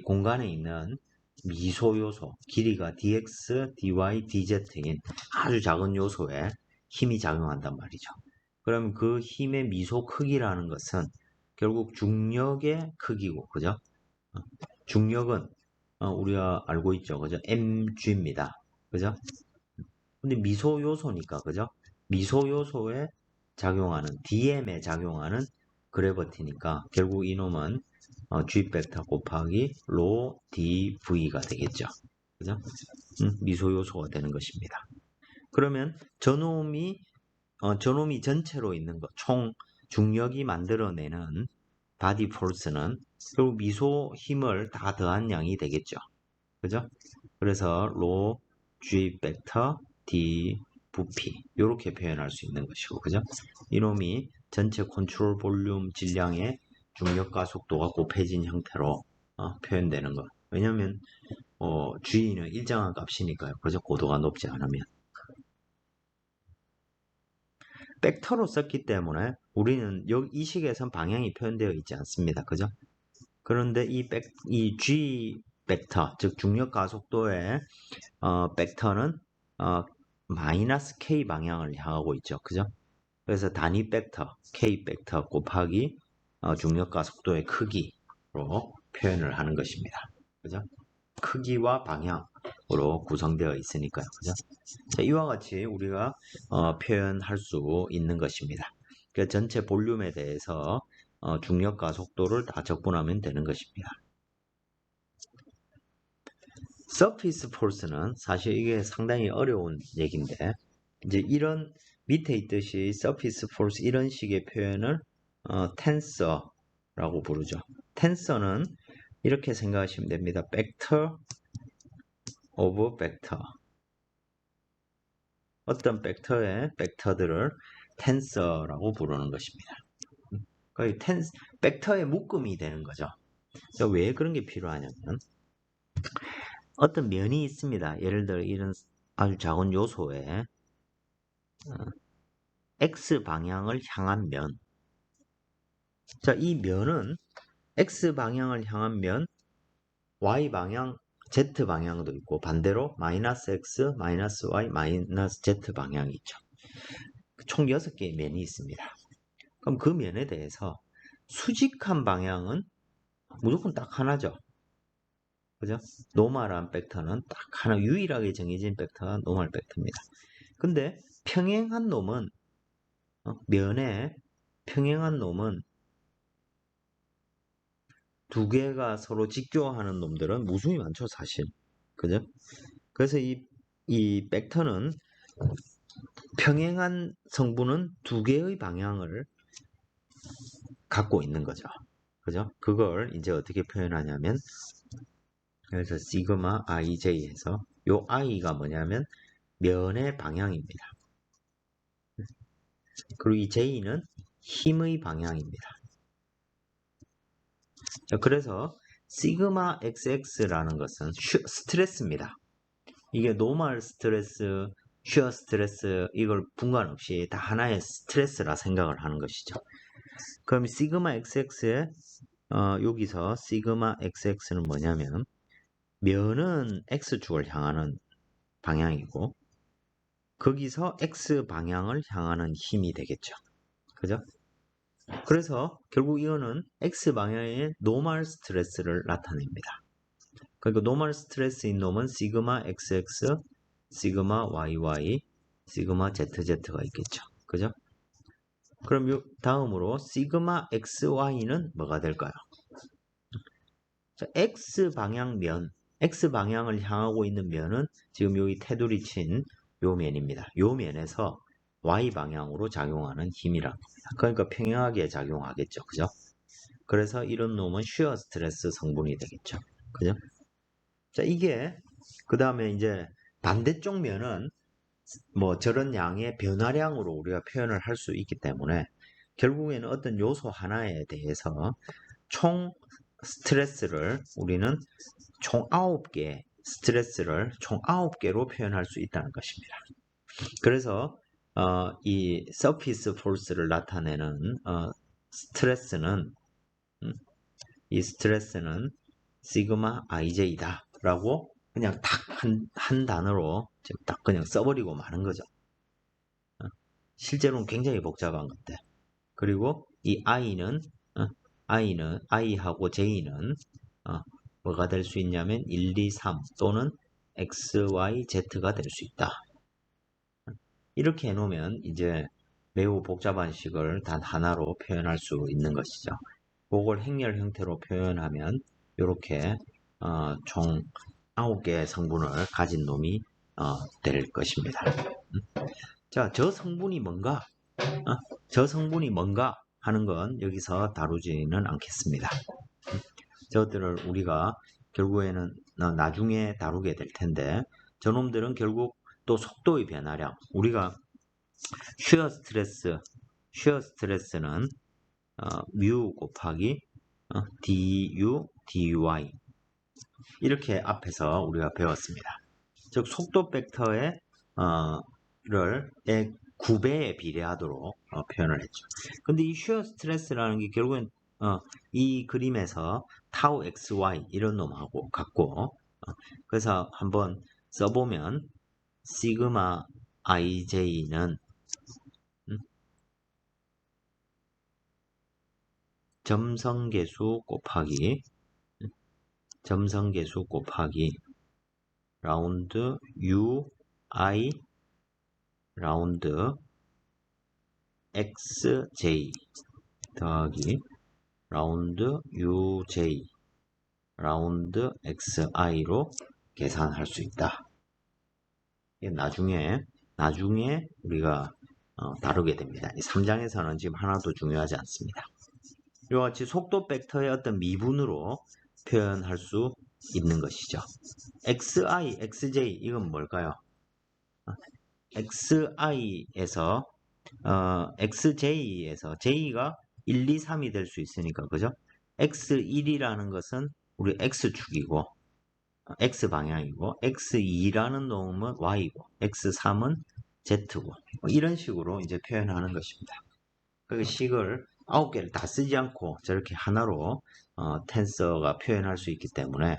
공간에 있는 미소 요소, 길이가 dx, dy, dz인 아주 작은 요소에 힘이 작용한단 말이죠. 그럼 그 힘의 미소 크기라는 것은 결국 중력의 크기고, 그죠? 중력은 우리가 알고 있죠, 그죠? mg입니다, 그죠? 근데 미소 요소니까, 그죠? 미소 요소에 작용하는 dm에 작용하는 그래버티니까 결국 이놈은 g 벡터 곱하기 로 dv가 되겠죠, 그죠? 미소 요소가 되는 것입니다. 그러면 저놈이 전체로 있는 것, 총 중력이 만들어내는 바디 포스는 결국 미소 힘을 다 더한 양이 되겠죠. 그죠? 그래서 로 G 벡터 D 부피 이렇게 표현할 수 있는 것이고, 그죠? 이놈이 전체 컨트롤 볼륨 질량의 중력과 속도가 곱해진 형태로 표현되는 것. 왜냐하면 G는 일정한 값이니까요. 그죠? 고도가 높지 않으면. 벡터로 썼기 때문에 우리는 이 식에선 방향이 표현되어 있지 않습니다. 그죠? 그런데 이 G 벡터, 즉 중력 가속도의 벡터는 마이너스 K 방향을 향하고 있죠. 그죠? 그래서 단위 벡터, K 벡터 곱하기 중력 가속도의 크기로 표현을 하는 것입니다. 그죠? 크기와 방향으로 구성되어 있으니까요. 그죠? 자, 이와 같이 우리가 표현할 수 있는 것입니다. 그 전체 볼륨에 대해서 중력과 속도를 다 적분하면 되는 것입니다. 서피스 포스는 사실 이게 상당히 어려운 얘기인데, 이제 이런 밑에 있듯이 서피스 포스 이런 식의 표현을 텐서라고 부르죠. 텐서는 이렇게 생각하시면 됩니다. 벡터 오브 벡터. 어떤 벡터의 벡터들을 텐서라고 부르는 것입니다. 거의 벡터의 묶음이 되는 거죠. 왜 그런 게 필요하냐면, 어떤 면이 있습니다. 예를 들어 이런 아주 작은 요소에 X 방향을 향한 면. 자, 이 면은 X 방향을 향한 면, Y 방향, Z 방향도 있고 반대로 마이너스 X, 마이너스 Y, 마이너스 Z 방향이 있죠. 총 6개의 면이 있습니다. 그럼 그 면에 대해서 수직한 방향은 무조건 딱 하나죠. 그죠? 노멀한 벡터는 딱 하나, 유일하게 정해진 벡터가 노멀 벡터입니다. 근데 평행한 놈은 면에 평행한 놈은 두 개가 서로 직교하는 놈들은 무수히 많죠, 사실. 그죠? 그래서 이 벡터는 평행한 성분은 두 개의 방향을 갖고 있는 거죠. 그죠? 그걸 이제 어떻게 표현하냐면, 그래서 시그마 ij 해서 요 i가 뭐냐면 면의 방향입니다. 그리고 이 j는 힘의 방향입니다. 자, 그래서 시그마 xx라는 것은 스트레스입니다. 이게 노멀 스트레스, 슈어 스트레스 이걸 분간 없이 다 하나의 스트레스라 생각을 하는 것이죠. 그럼 시그마 xx의 여기서 시그마 xx는 뭐냐면 면은 x축을 향하는 방향이고 거기서 x 방향을 향하는 힘이 되겠죠. 그죠? 그래서 결국 이거는 x 방향의 노멀 스트레스를 나타냅니다. 그러니까 노멀 스트레스인 놈은 시그마 xx, 시그마 yy, 시그마 zz가 있겠죠. 그죠? 그럼 다음으로 시그마 xy는 뭐가 될까요? 자, x 방향 면, x 방향을 향하고 있는 면은 지금 여기 테두리 친 요 면입니다. 요 면에서 y 방향으로 작용하는 힘이라. 그러니까 평행하게 작용하겠죠. 그죠? 그래서 이런 놈은 슈어 스트레스 성분이 되겠죠. 그죠? 자, 이게 그 다음에 이제 반대쪽 면은 뭐 저런 양의 변화량으로 우리가 표현을 할 수 있기 때문에 결국에는 어떤 요소 하나에 대해서 총 스트레스를 우리는 총 9개 스트레스를 총 9개로 표현할 수 있다는 것입니다. 그래서 이 서피스 포스를 나타내는 스트레스는 이 스트레스는 시그마 ij다 라고 그냥 딱 한 단어로 딱 그냥 써버리고 마는 거죠. 실제로는 굉장히 복잡한 건데. 그리고 이 i는 i하고 j는 뭐가 될 수 있냐면 1, 2, 3 또는 x, y, z가 될 수 있다. 이렇게 해놓으면 이제 매우 복잡한 식을 단 하나로 표현할 수 있는 것이죠. 그걸 행렬 형태로 표현하면 이렇게 총 9개의 성분을 가진 놈이 될 것입니다. 자, 저 성분이 뭔가? 저 성분이 뭔가 하는 건 여기서 다루지는 않겠습니다. 저들을 우리가 결국에는 나중에 다루게 될 텐데 저놈들은 결국 또 속도의 변화량, 우리가 슈어 스트레스는 뮤 곱하기 du, dy 이렇게 앞에서 우리가 배웠습니다. 즉 속도 벡터의 를 9배에 비례하도록 표현을 했죠. 근데 이 슈어 스트레스라는 게 결국엔 이 그림에서 타우 xy 이런 놈하고 같고 그래서 한번 써보면 시그마 ij는 점성계수 곱하기 라운드 u i 라운드 xj 더하기 라운드 uj 라운드 xi로 계산할 수 있다. 나중에 우리가 다루게 됩니다. 이 3장에서는 지금 하나도 중요하지 않습니다. 이와 같이 속도 벡터의 어떤 미분으로 표현할 수 있는 것이죠. xi, xj 이건 뭘까요? xi에서 xj에서 j가 1, 2, 3이 될 수 있으니까 그죠? x1이라는 것은 우리 x축이고 x방향이고 x2라는 놈은 y고 x3은 z고 이런 식으로 이제 표현하는 것입니다. 그 식을 9개를 다 쓰지 않고 저렇게 하나로 텐서가 표현할 수 있기 때문에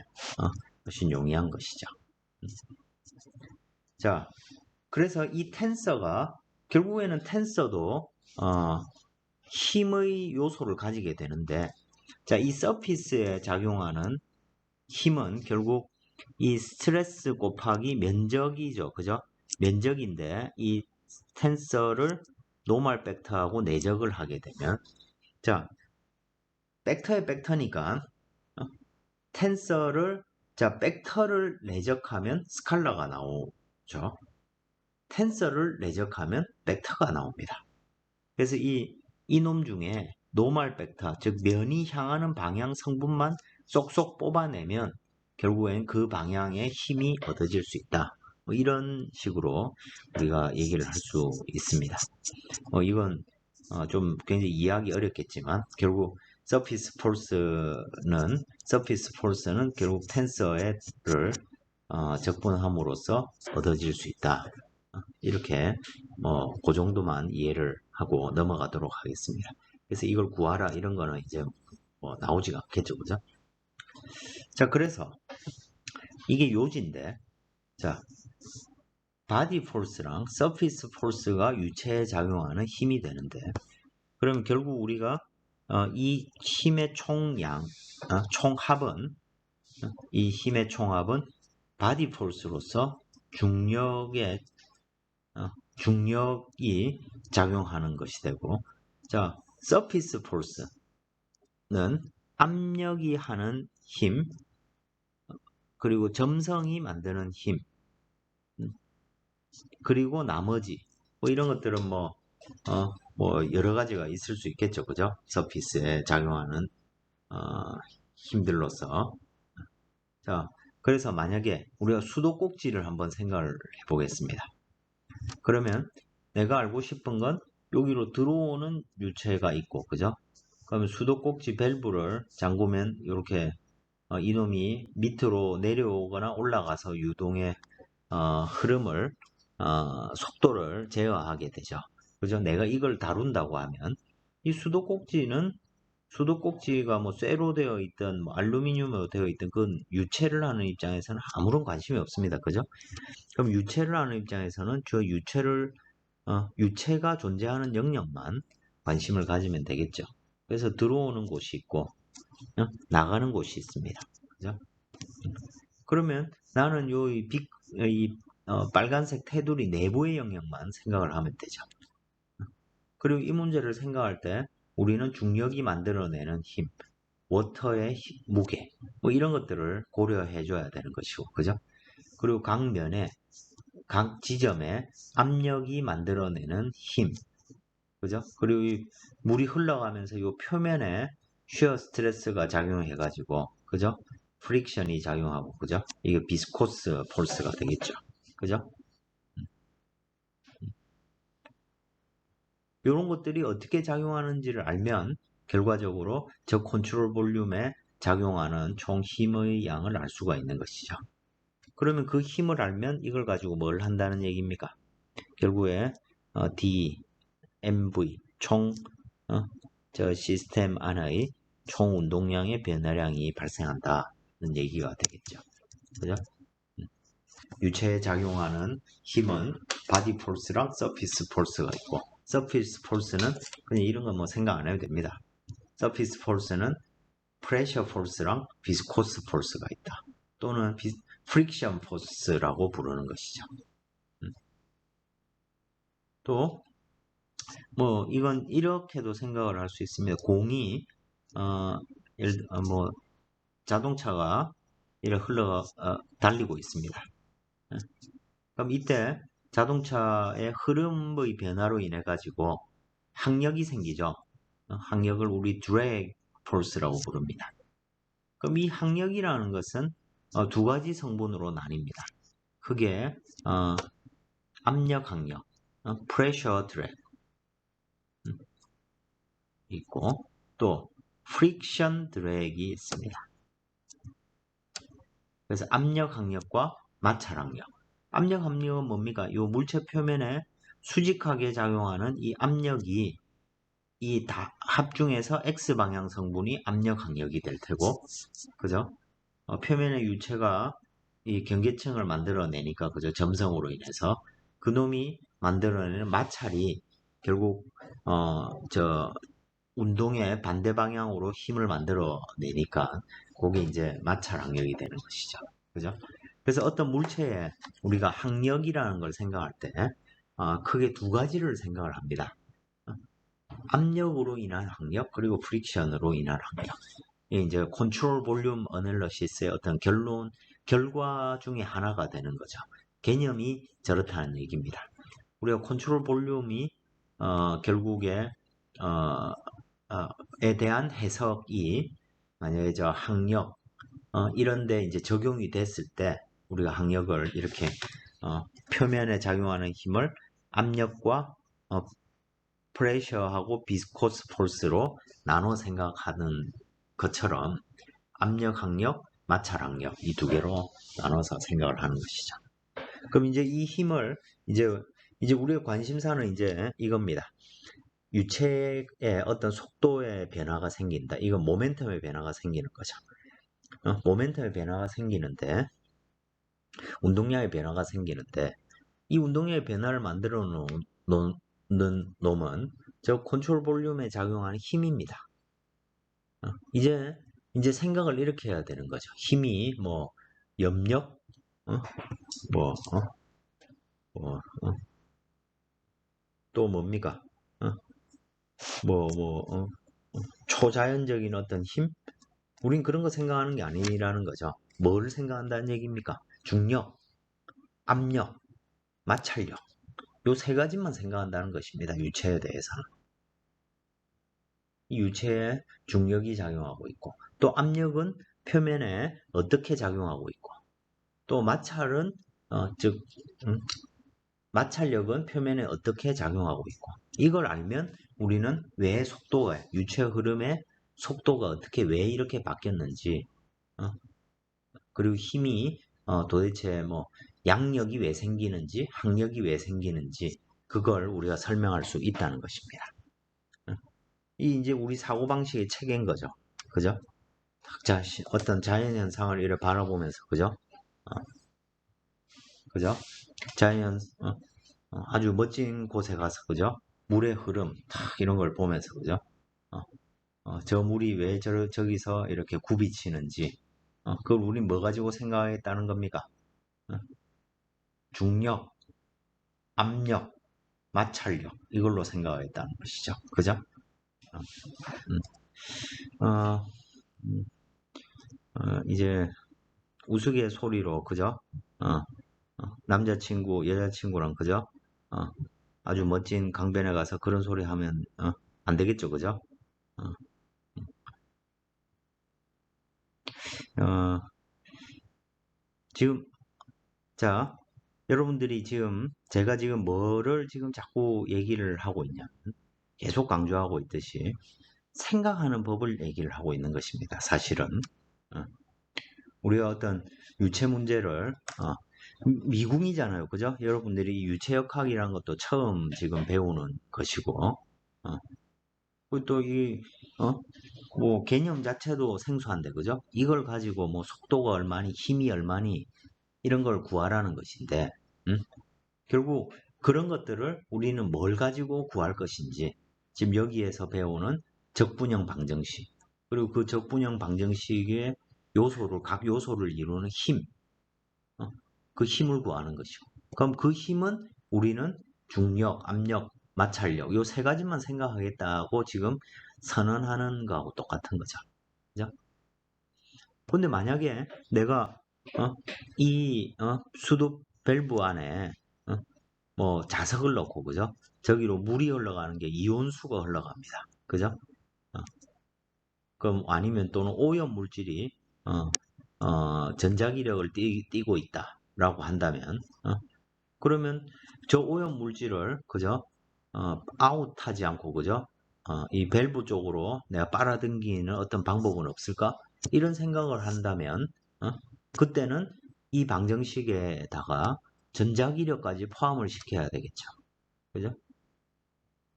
훨씬 용이한 것이죠. 자, 그래서 이 텐서가 결국에는 텐서도 힘의 요소를 가지게 되는데, 자, 이 서피스에 작용하는 힘은 결국 이 스트레스 곱하기 면적이죠. 그죠? 면적인데 이 텐서를 노멀 벡터하고 내적을 하게 되면, 자, 벡터의 벡터니까 텐서를, 자, 벡터를 내적하면 스칼라가 나오죠. 텐서를 내적하면 벡터가 나옵니다. 그래서 이놈 중에 노멀 벡터, 즉 면이 향하는 방향 성분만 쏙쏙 뽑아내면 결국엔 그 방향의 힘이 얻어질 수 있다. 뭐 이런 식으로 우리가 얘기를 할 수 있습니다. 이건 좀 굉장히 이해하기 어렵겠지만 결국 서피스 포스는 결국 텐서를 적분함으로써 얻어질 수 있다. 이렇게 그 정도만 이해를 하고 넘어가도록 하겠습니다. 그래서 이걸 구하라 이런 거는 이제 나오지가 않겠죠, 그죠? 자, 그래서 이게 요지인데, 자, 바디 포스랑 서피스 포스가 유체에 작용하는 힘이 되는데, 그러면 결국 우리가 이 힘의 총량, 총합은 이 힘의 총합은 바디 포스로서 중력이 작용하는 것이 되고, 자, 서피스 포스는 압력이 하는 힘, 그리고 점성이 만드는 힘, 그리고 나머지 뭐 이런 것들은 뭐 여러 가지가 있을 수 있겠죠, 그죠? 서피스에 작용하는 힘들로서. 자, 그래서 만약에 우리가 수도꼭지를 한번 생각을 해보겠습니다. 그러면 내가 알고 싶은 건 여기로 들어오는 유체가 있고, 그죠? 그러면 수도꼭지 밸브를 잠그면 이렇게 이놈이 밑으로 내려오거나 올라가서 유동의 흐름을 속도를 제어하게 되죠. 그죠? 내가 이걸 다룬다고 하면 이 수도꼭지가 뭐 쇠로 되어 있든 뭐 알루미늄으로 되어 있든 그건 유체를 하는 입장에서는 아무런 관심이 없습니다. 그죠? 그럼 유체를 하는 입장에서는 저 유체가 존재하는 영역만 관심을 가지면 되겠죠. 그래서 들어오는 곳이 있고 나가는 곳이 있습니다. 그죠? 그러면 나는 이 빨간색 테두리 내부의 영역만 생각을 하면 되죠. 그리고 이 문제를 생각할 때 우리는 중력이 만들어내는 힘, 워터의 무게, 뭐 이런 것들을 고려해 줘야 되는 것이고, 그죠? 그리고 각 지점에 압력이 만들어내는 힘, 그죠? 그리고 이 물이 흘러가면서 이 표면에 쉬어 스트레스가 작용해가지고, 그죠? 프릭션이 작용하고, 그죠? 이게 비스코스 폴스가 되겠죠. 그죠? 이런 것들이 어떻게 작용하는지를 알면 결과적으로 저 컨트롤 볼륨에 작용하는 총 힘의 양을 알 수가 있는 것이죠. 그러면 그 힘을 알면 이걸 가지고 뭘 한다는 얘기입니까? 결국에 D, MV, 저 시스템 안의 총 운동량의 변화량이 발생한다는 얘기가 되겠죠. 그죠? 유체에 작용하는 힘은 바디 폴스랑 서피스 폴스가 있고, 서피스 폴스는 그냥 이런 거 뭐 생각 안 해도 됩니다. 서피스 폴스는 프레셔 폴스랑 비스코스 폴스가 있다. 또는 프릭션 폴스라고 부르는 것이죠. 또 뭐 이건 이렇게도 생각을 할 수 있습니다. 공이 뭐 자동차가 이렇게 달리고 있습니다. 그럼 이때 자동차의 흐름의 변화로 인해 가지고 항력이 생기죠. 항력을 우리 드래그 폴스라고 부릅니다. 그럼 이 항력이라는 것은 두 가지 성분으로 나뉩니다. 크게 압력 항력, pressure drag 있고 또 friction drag이 있습니다. 그래서 압력 항력과 마찰 항력. 압력 항력은 뭡니까? 이 물체 표면에 수직하게 작용하는 이 압력이 이 다 합중해서 X방향 성분이 압력 항력이 될 테고, 그죠? 표면의 유체가 이 경계층을 만들어내니까, 그죠? 점성으로 인해서 그놈이 만들어내는 마찰이 결국 저 운동의 반대 방향으로 힘을 만들어내니까 그게 이제 마찰 항력이 되는 것이죠. 그죠? 그래서 어떤 물체에 우리가 항력이라는 걸 생각할 때 크게 두 가지를 생각을 합니다. 압력으로 인한 항력 그리고 프릭션으로 인한 항력. 이게 이제 컨트롤 볼륨 어널리시스의 어떤 결과 중에 하나가 되는 거죠. 개념이 저렇다는 얘기입니다. 우리가 컨트롤 볼륨이 결국에 에 대한 해석이 만약에 저 항력 이런데 이제 적용이 됐을 때 우리가 항력을 이렇게 표면에 작용하는 힘을 압력과 프레셔하고 비스코스 폴스로 나눠 생각하는 것처럼 압력 항력, 마찰 항력 이 두 개로 나눠서 생각을 하는 것이죠. 그럼 이제 이 힘을 이제 우리의 관심사는 이제 이겁니다. 유체의 어떤 속도의 변화가 생긴다. 이건 모멘텀의 변화가 생기는 거죠. 모멘텀의 변화가 생기는데 운동량의 변화가 생기는데 이 운동량의 변화를 만들어 놓는 놈은 저 컨트롤 볼륨에 작용하는 힘입니다. 이제 생각을 이렇게 해야 되는 거죠. 힘이 뭐 염력, 뭐, 또 뭡니까? 초자연적인 어떤 힘? 우린 그런 거 생각하는 게 아니라는 거죠. 뭘 생각한다는 얘기입니까? 중력, 압력, 마찰력. 요 세 가지만 생각한다는 것입니다. 유체에 대해서는. 이 유체에 중력이 작용하고 있고, 또 압력은 표면에 어떻게 작용하고 있고, 또 마찰은, 마찰력은 표면에 어떻게 작용하고 있고, 이걸 알면 우리는 왜 속도가, 유체 흐름의 속도가 어떻게 왜 이렇게 바뀌었는지, 그리고 힘이 도대체 뭐 양력이 왜 생기는지, 항력이 왜 생기는지, 그걸 우리가 설명할 수 있다는 것입니다. 이 이제 우리 사고방식의 체계인 거죠. 그죠? 자, 어떤 자연현상을 이렇게 바라보면서, 그죠? 그죠? 자연, 아주 멋진 곳에 가서, 그죠? 물의 흐름, 탁 이런 걸 보면서, 그죠? 저 물이 왜 저기서 이렇게 굽이치는지, 그걸 우린 뭐 가지고 생각하겠다는 겁니까? 중력, 압력, 마찰력, 이걸로 생각하겠다는 것이죠. 그죠? 어, 음, 이제 우스갯소리로, 그죠? 어, 남자친구, 여자친구랑, 그죠? 어, 아주 멋진 강변에 가서 그런 소리 하면, 안 되겠죠, 그죠? 어, 어, 지금, 자, 여러분들이 지금, 제가 지금 뭐를 지금 자꾸 얘기를 하고 있냐? 계속 강조하고 있듯이, 생각하는 법을 얘기를 하고 있는 것입니다, 사실은. 어, 우리가 어떤 유체 문제를, 미궁이잖아요, 그죠? 여러분들이 유체역학이라는 것도 처음 지금 배우는 것이고, 그리고 또 뭐 개념 자체도 생소한데, 그죠? 이걸 가지고 뭐 속도가 얼마니, 힘이 얼마니, 이런 걸 구하라는 것인데, 결국 그런 것들을 우리는 뭘 가지고 구할 것인지, 지금 여기에서 배우는 적분형 방정식, 그리고 그 적분형 방정식의 각 요소를 이루는 힘, 그 힘을 구하는 것이고. 그럼 그 힘은 우리는 중력, 압력, 마찰력, 요 세 가지만 생각하겠다고 지금 선언하는 거하고 똑같은 거죠. 그죠? 근데 만약에 내가 수도 밸브 안에 뭐 자석을 넣고, 그죠? 저기로 물이 흘러가는 게 이온수가 흘러갑니다. 그죠? 어, 그럼 아니면 또는 오염 물질이 전자기력을 띠고 있다라고 한다면, 그러면 저 오염 물질을, 그죠? 아웃하지 않고, 그죠? 이 밸브 쪽으로 내가 빨아당기는 어떤 방법은 없을까? 이런 생각을 한다면, 그때는 이 방정식에다가 전자기력까지 포함을 시켜야 되겠죠. 그죠?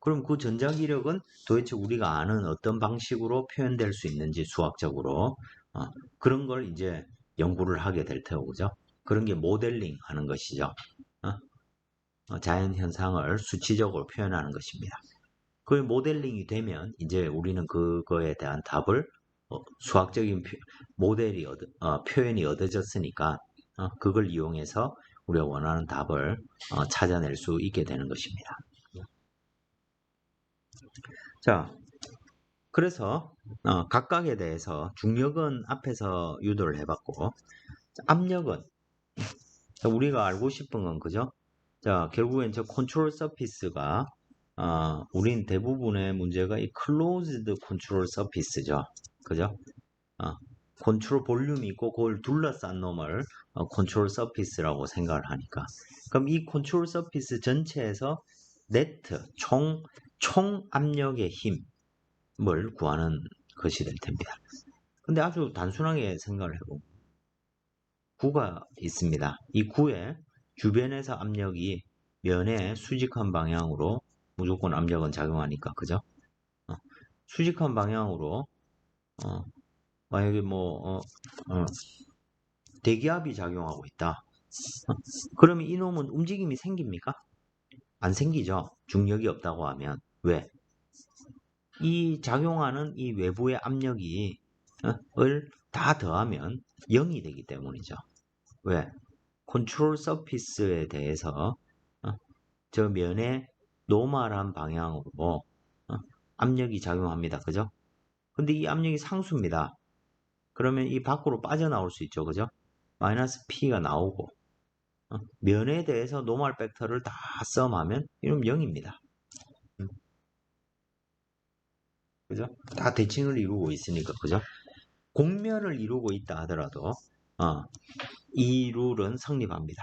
그럼 그 전자기력은 도대체 우리가 아는 어떤 방식으로 표현될 수 있는지 수학적으로, 그런 걸 이제 연구를 하게 될 테고, 그죠? 그런 게 모델링 하는 것이죠. 어? 자연 현상을 수치적으로 표현하는 것입니다. 그 모델링이 되면 이제 우리는 그거에 대한 답을 수학적인 모델이 표현이 얻어졌으니까 그걸 이용해서 우리가 원하는 답을 찾아낼 수 있게 되는 것입니다. 자, 그래서 각각에 대해서 중력은 앞에서 유도를 해봤고 압력은 우리가 알고 싶은 건 그죠? 자, 결국엔 저 컨트롤 서피스가 우린 대부분의 문제가 이 클로즈드 컨트롤 서피스죠. 그죠? 컨트롤 볼륨이 있고 그걸 둘러싼 놈을 컨트롤 서피스라고 생각을 하니까. 그럼 이 컨트롤 서피스 전체에서 네트 총 압력의 힘을 구하는 것이 될 텐니다. 근데 아주 단순하게 생각을 해보면 구가 있습니다. 이 구에 주변에서 압력이 면에 수직한 방향으로 무조건 압력은 작용하니까 그죠? 수직한 방향으로 만약에 대기압이 작용하고 있다. 그러면 이놈은 움직임이 생깁니까? 안 생기죠. 중력이 없다고 하면. 왜? 이 작용하는 이 외부의 압력이 을 다 더하면 0이 되기 때문이죠. 왜? 컨트롤 서피스에 대해서 저 면의 노멀한 방향으로 압력이 작용합니다. 그죠? 근데 이 압력이 상수입니다. 그러면 이 밖으로 빠져나올 수 있죠. 그죠? 마이너스 P가 나오고 면에 대해서 노멀 벡터를 다 썸하면 이러면 0입니다. 그죠? 다 대칭을 이루고 있으니까 그죠? 공면을 이루고 있다 하더라도 이 룰은 성립합니다.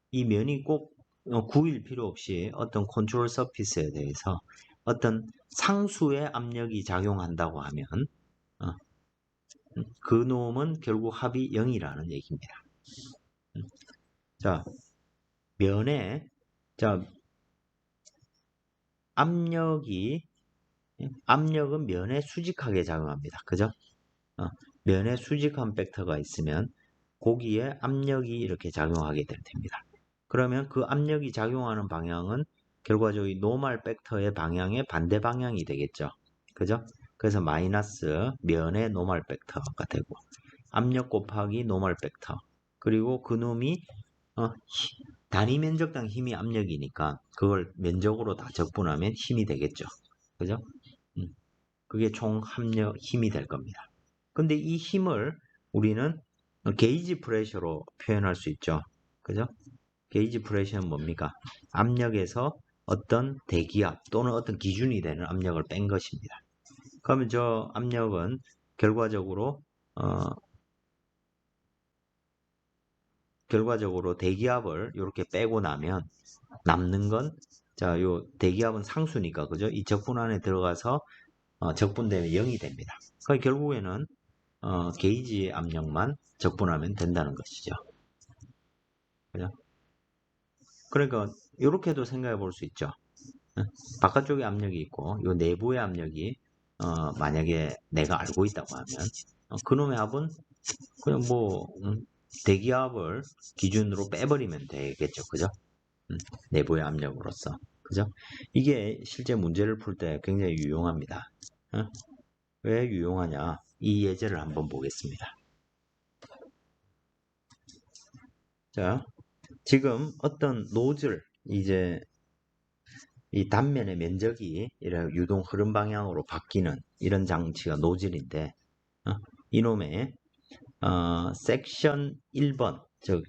이 면이 꼭 구일 필요 없이 어떤 컨트롤 서피스에 대해서 어떤 상수의 압력이 작용한다고 하면 그 놈은 결국 합이 0이라는 얘기입니다. 자, 면에 압력은 면에 수직하게 작용합니다. 그죠? 면에 수직한 벡터가 있으면 거기에 압력이 이렇게 작용하게 될 텐니다. 그러면 그 압력이 작용하는 방향은 결과적으로 이 노멀 벡터의 방향의 반대 방향이 되겠죠. 그죠? 그래서 마이너스 면의 노멀 벡터가 되고 압력 곱하기 노멀 벡터 그리고 그놈이 단위 면적당 힘이 압력이니까 그걸 면적으로 다 적분하면 힘이 되겠죠. 그죠? 그게 총 합력 힘이 될 겁니다. 근데 이 힘을 우리는 게이지 프레셔로 표현할 수 있죠. 그죠? 게이지 프레셔는 뭡니까? 압력에서 어떤 대기압 또는 어떤 기준이 되는 압력을 뺀 것입니다. 그러면 저 압력은 결과적으로 대기압을 이렇게 빼고 나면 남는 건 요 대기압은 상수니까 그죠? 이 적분 안에 들어가서 적분되면 0이 됩니다. 그러니까 결국에는 게이지 압력만 적분하면 된다는 것이죠. 그죠? 그러니까 이렇게도 생각해 볼 수 있죠. 바깥쪽에 압력이 있고 이 내부의 압력이 만약에 내가 알고 있다고 하면 그놈의 합은 그냥 대기압을 기준으로 빼버리면 되겠죠. 그죠? 내부의 압력으로서. 그죠? 이게 실제 문제를 풀 때 굉장히 유용합니다. 왜 유용하냐? 이 예제를 한번 보겠습니다. 자, 지금 어떤 노즐, 이제 이 단면의 면적이 이런 유동 흐름 방향으로 바뀌는 이런 장치가 노즐인데, 이놈의 섹션 1번, 즉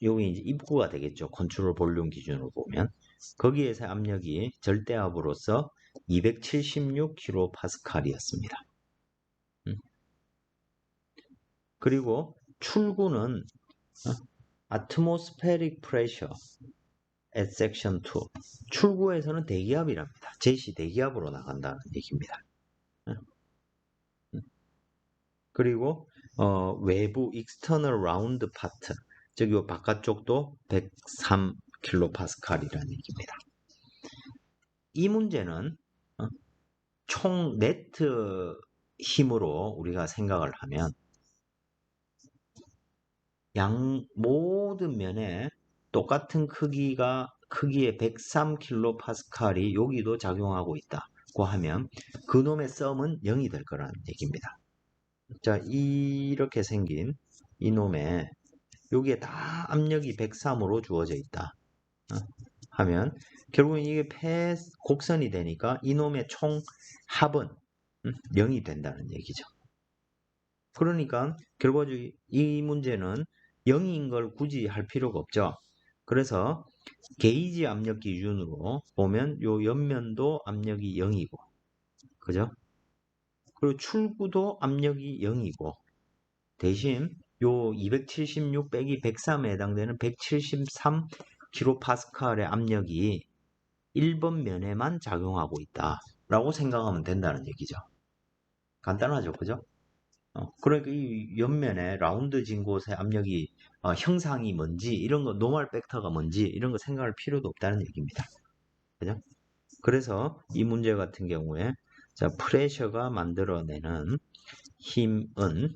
여기 이제 입구가 되겠죠. 컨트롤 볼륨 기준으로 보면 거기에서 압력이 절대압으로서 276kPa였습니다. 그리고 출구는 atmospheric pressure at section 2. 출구에서는 대기압이랍니다. 제시 대기압으로 나간다는 얘기입니다. 그리고 외부 external round part, 즉 요 바깥쪽도 103kPa이라는 얘기입니다. 이 문제는 총 네트 힘으로 우리가 생각을 하면 모든 면에 똑같은 크기의 103kPa이 여기도 작용하고 있다고 하면 그놈의 썸은 0이 될 거라는 얘기입니다. 자, 이렇게 생긴 이놈의 여기에 다 압력이 103으로 주어져 있다 하면 결국은 이게 곡선이 되니까 이놈의 총 합은 0이 된다는 얘기죠. 그러니까 결과적으로 이 문제는 0인 걸 굳이 할 필요가 없죠. 그래서 게이지 압력 기준으로 보면 요 옆면도 압력이 0이고 그죠? 그리고 출구도 압력이 0이고 대신 요 276 빼기 103에 해당되는 173kPa의 압력이 1번 면에만 작용하고 있다 라고 생각하면 된다는 얘기죠. 간단하죠, 그죠? 그러니까 이 옆면에 라운드 진 곳의 압력이 형상이 뭔지 이런 거 노멀 벡터가 뭔지 이런 거 생각할 필요도 없다는 얘기입니다. 그죠? 그래서 이 문제 같은 경우에 자, 프레셔가 만들어내는 힘은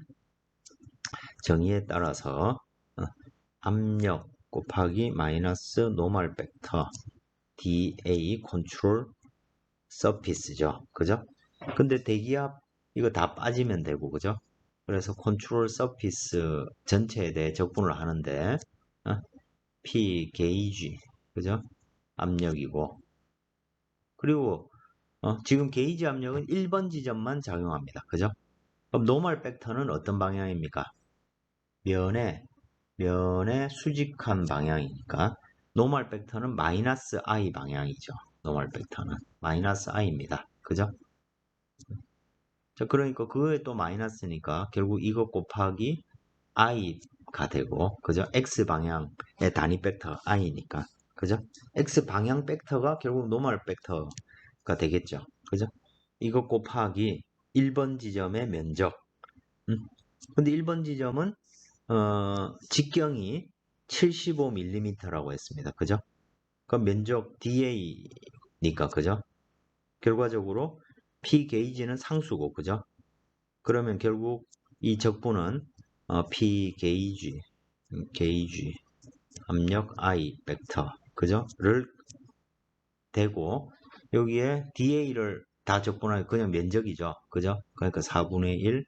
정의에 따라서 압력 곱하기 마이너스 노멀 벡터 dA 컨트롤 서피스죠. 그죠? 근데 대기압 이거 다 빠지면 되고 그죠? 그래서 컨트롤 서피스 전체에 대해 적분을 하는데 P 게이지 그죠? 압력이고 그리고 지금 게이지 압력은 1번 지점만 작용합니다. 그죠? 그럼 노멀 벡터는 어떤 방향입니까? 면에 수직한 방향이니까 노멀 벡터는 마이너스 I 방향이죠. 노멀 벡터는 마이너스 I입니다. 그죠? 자, 그러니까 그거에 또 마이너스니까 결국 이것 곱하기 I가 되고 그죠? X 방향의 단위 벡터 I니까 그죠? X 방향 벡터가 결국 노멀 벡터가 되겠죠. 그죠? 이것 곱하기 1번 지점의 면적 근데 1번 지점은 직경이 75mm라고 했습니다. 그죠? 그럼 면적 DA니까 그죠? 결과적으로 P 게이지는 상수고 그죠? 그러면 결국 이 적분은 P 게이지 압력 I 벡터 그죠?를 되고 여기에 DA를 다 적분하면 그냥 면적이죠. 그죠? 그러니까 4분의 1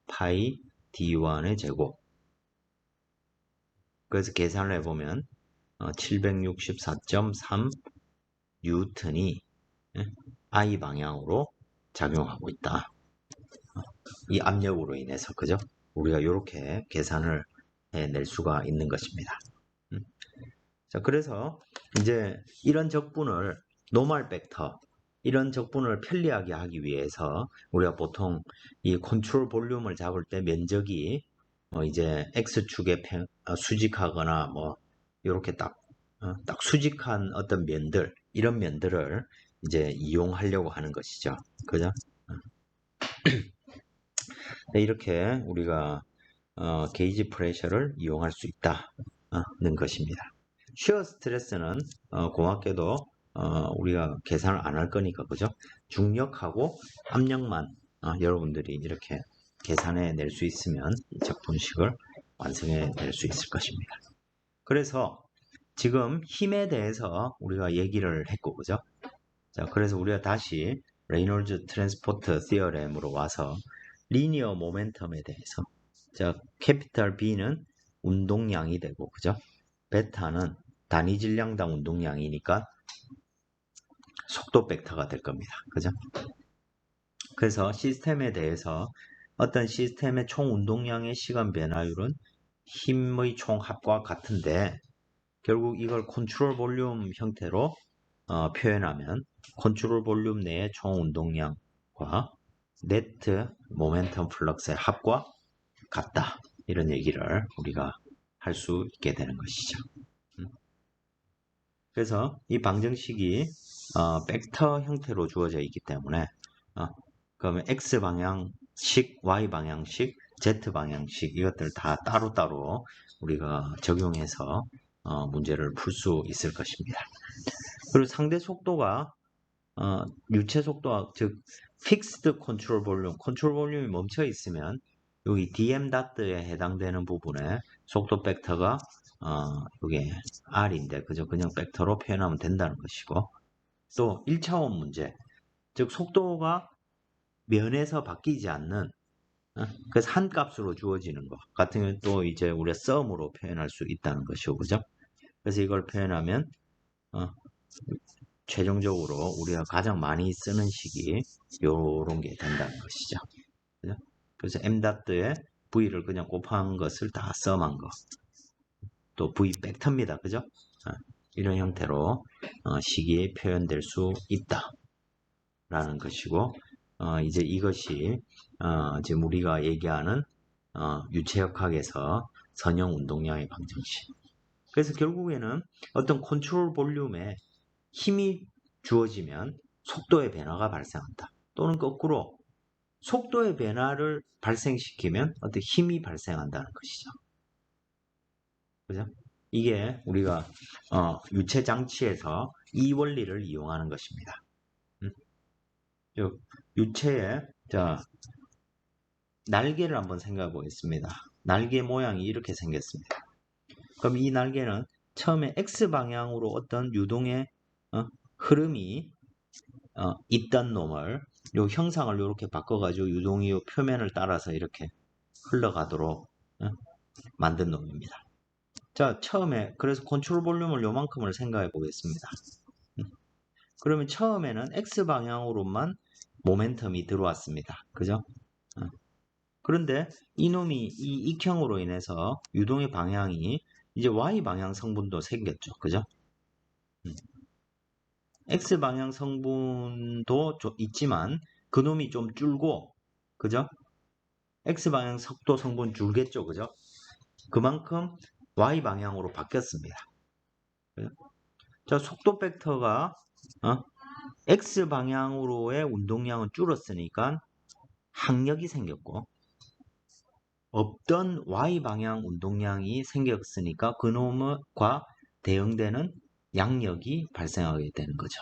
파이 D1의 제곱 그래서 계산을 해보면 764.3 뉴턴이 I 방향으로 작용하고 있다. 이 압력으로 인해서 그죠? 우리가 이렇게 계산을 해낼 수가 있는 것입니다. 자, 그래서 이제 이런 적분을 노멀 벡터 이런 적분을 편리하게 하기 위해서 우리가 보통 이 컨트롤 볼륨을 잡을 때 면적이 이제 x축에 수직하거나 뭐 이렇게 딱 수직한 어떤 면들 이런 면들을 이제 이용하려고 하는 것이죠. 그죠? 네, 이렇게 우리가 게이지 프레셔를 이용할 수 있다는 것입니다. 쉬어 스트레스는 고맙게도 우리가 계산을 안 할 거니까 그죠? 중력하고 압력만 여러분들이 이렇게 계산해 낼 수 있으면 이 적분식을 완성해 낼 수 있을 것입니다. 그래서 지금 힘에 대해서 우리가 얘기를 했고 그죠? 자, 그래서 우리가 다시 레이놀즈 트랜스포트 시어렘으로 와서 리니어 모멘텀에 대해서 자, 캐피탈 B는 운동량이 되고 그죠? 베타는 단위 질량당 운동량이니까 속도 벡터가 될 겁니다. 그죠? 그래서 시스템에 대해서 어떤 시스템의 총 운동량의 시간 변화율은 힘의 총 합과 같은데 결국 이걸 컨트롤 볼륨 형태로 표현하면 컨트롤 볼륨 내의 총 운동량과 네트 모멘텀 플럭스의 합과 같다. 이런 얘기를 우리가 할 수 있게 되는 것이죠. 그래서 이 방정식이 벡터 형태로 주어져 있기 때문에 그러면 X 방향식, Y 방향식, Z 방향식 이것들 다 따로따로 우리가 적용해서 문제를 풀 수 있을 것입니다. 그리고 상대 속도가 유체 속도와 즉 픽스드 컨트롤 볼륨이 멈춰 있으면 여기 dm 닷트에 해당되는 부분에 속도 벡터가 이게 R인데, 그죠? 그냥 벡터로 표현하면 된다는 것이고, 또 1차원 문제, 즉 속도가 면에서 바뀌지 않는, 그래서 한 값으로 주어지는 것 같은 경우는 또 이제 우리가 sum으로 표현할 수 있다는 것이고, 그죠? 그래서 이걸 표현하면 최종적으로 우리가 가장 많이 쓰는 식이 요런 게 된다는 것이죠. 그죠? 그래서 m.에 v를 그냥 곱한 것을 다 sum한 거. 또 v 벡터입니다. 그죠? 이런 형태로 식이 표현될 수 있다. 라는 것이고, 이제 이것이 지금 우리가 얘기하는 유체역학에서 선형 운동량의 방정식. 그래서 결국에는 어떤 컨트롤 볼륨에 힘이 주어지면 속도의 변화가 발생한다. 또는 거꾸로 속도의 변화를 발생시키면 어떤 힘이 발생한다는 것이죠. 그죠? 이게 우리가 유체 장치에서 이 원리를 이용하는 것입니다. 유체의 날개를 한번 생각해 보겠습니다. 날개 모양이 이렇게 생겼습니다. 그럼 이 날개는 처음에 X방향으로 어떤 유동의 흐름이 있던 놈을 요 형상을 이렇게 바꿔가지고 유동이 요 표면을 따라서 이렇게 흘러가도록 만든 놈입니다. 자, 처음에 그래서 컨트롤 볼륨을 요만큼을 생각해 보겠습니다. 그러면 처음에는 X방향으로만 모멘텀이 들어왔습니다. 그죠? 그런데 이놈이 이 익형으로 인해서 유동의 방향이 이제 Y방향 성분도 생겼죠. 그죠? X방향 성분도 있지만 그놈이 좀 줄고, 그죠? X방향 속도 성분 줄겠죠. 그죠? 그만큼 Y방향으로 바뀌었습니다. 그죠? 자, 속도 벡터가 X방향으로의 운동량은 줄었으니까 항력이 생겼고, 없던 Y방향 운동량이 생겼으니까 그놈과 대응되는 양력이 발생하게 되는 거죠.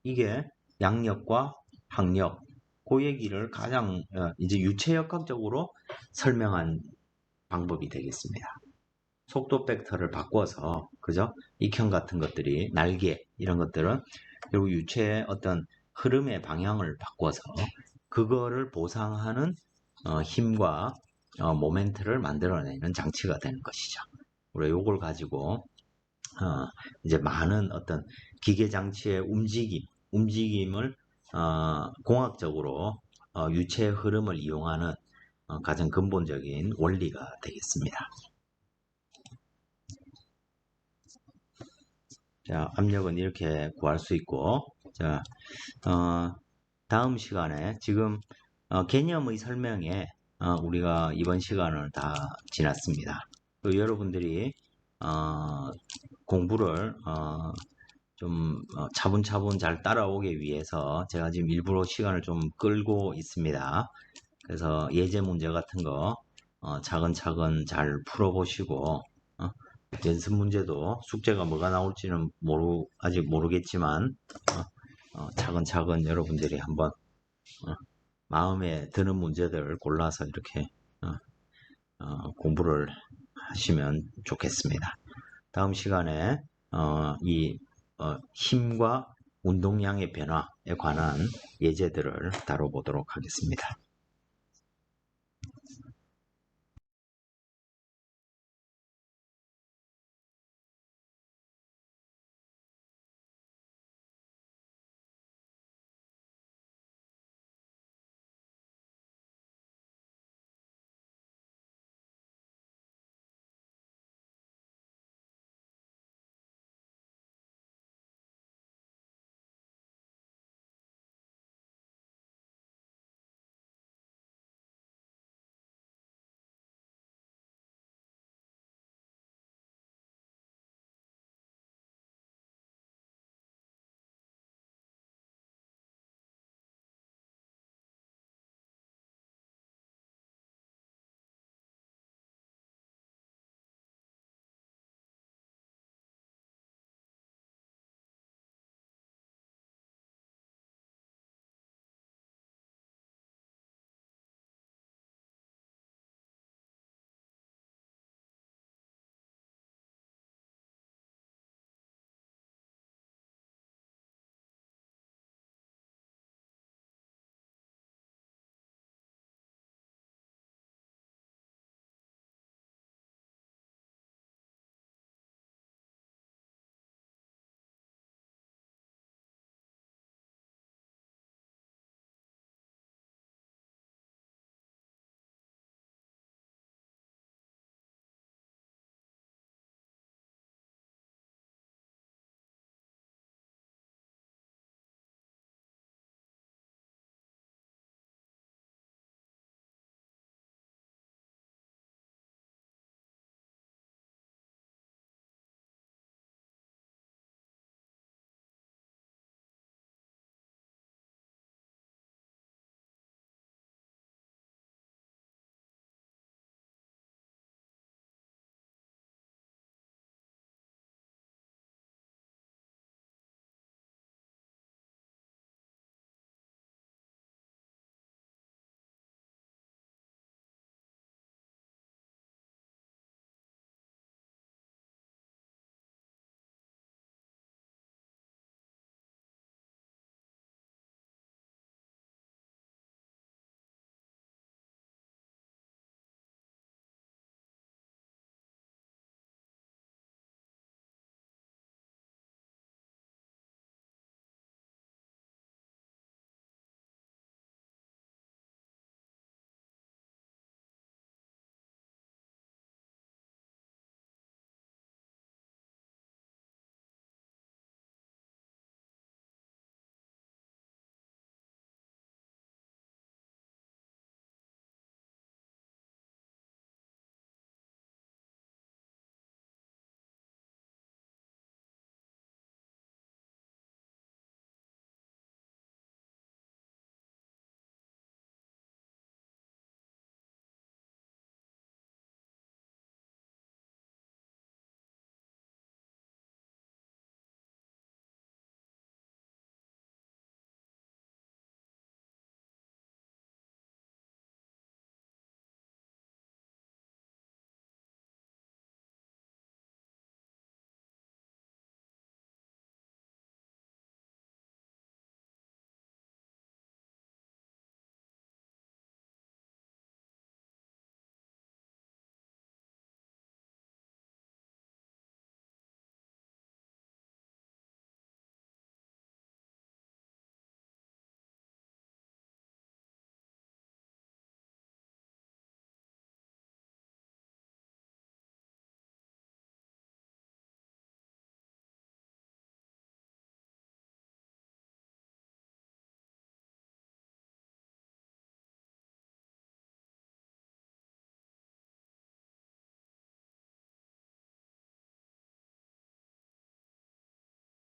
이게 양력과 항력, 그 얘기를 가장 이제 유체역학적으로 설명한 방법이 되겠습니다. 속도 벡터를 바꿔서, 그죠? 익형 같은 것들이, 날개, 이런 것들은 결국 유체의 어떤 흐름의 방향을 바꿔서 그거를 보상하는 힘과 모멘트를 만들어내는 장치가 되는 것이죠. 우리가 요걸 가지고 이제 많은 어떤 기계 장치의 움직임을 공학적으로 유체의 흐름을 이용하는 가장 근본적인 원리가 되겠습니다. 자, 압력은 이렇게 구할 수 있고, 자, 다음 시간에 지금 개념의 설명에 우리가 이번 시간을 다 지났습니다. 또 여러분들이 공부를 좀 차분차분 잘 따라오기 위해서 제가 지금 일부러 시간을 좀 끌고 있습니다. 그래서 예제 문제 같은 거 차근차근 잘 풀어보시고 연습 문제도 숙제가 뭐가 나올지는 아직 모르겠지만 차근차근 여러분들이 한번 마음에 드는 문제들을 골라서 이렇게 공부를 하시면 좋겠습니다. 다음 시간에 이 힘과 운동량의 변화에 관한 예제들을 다뤄보도록 하겠습니다.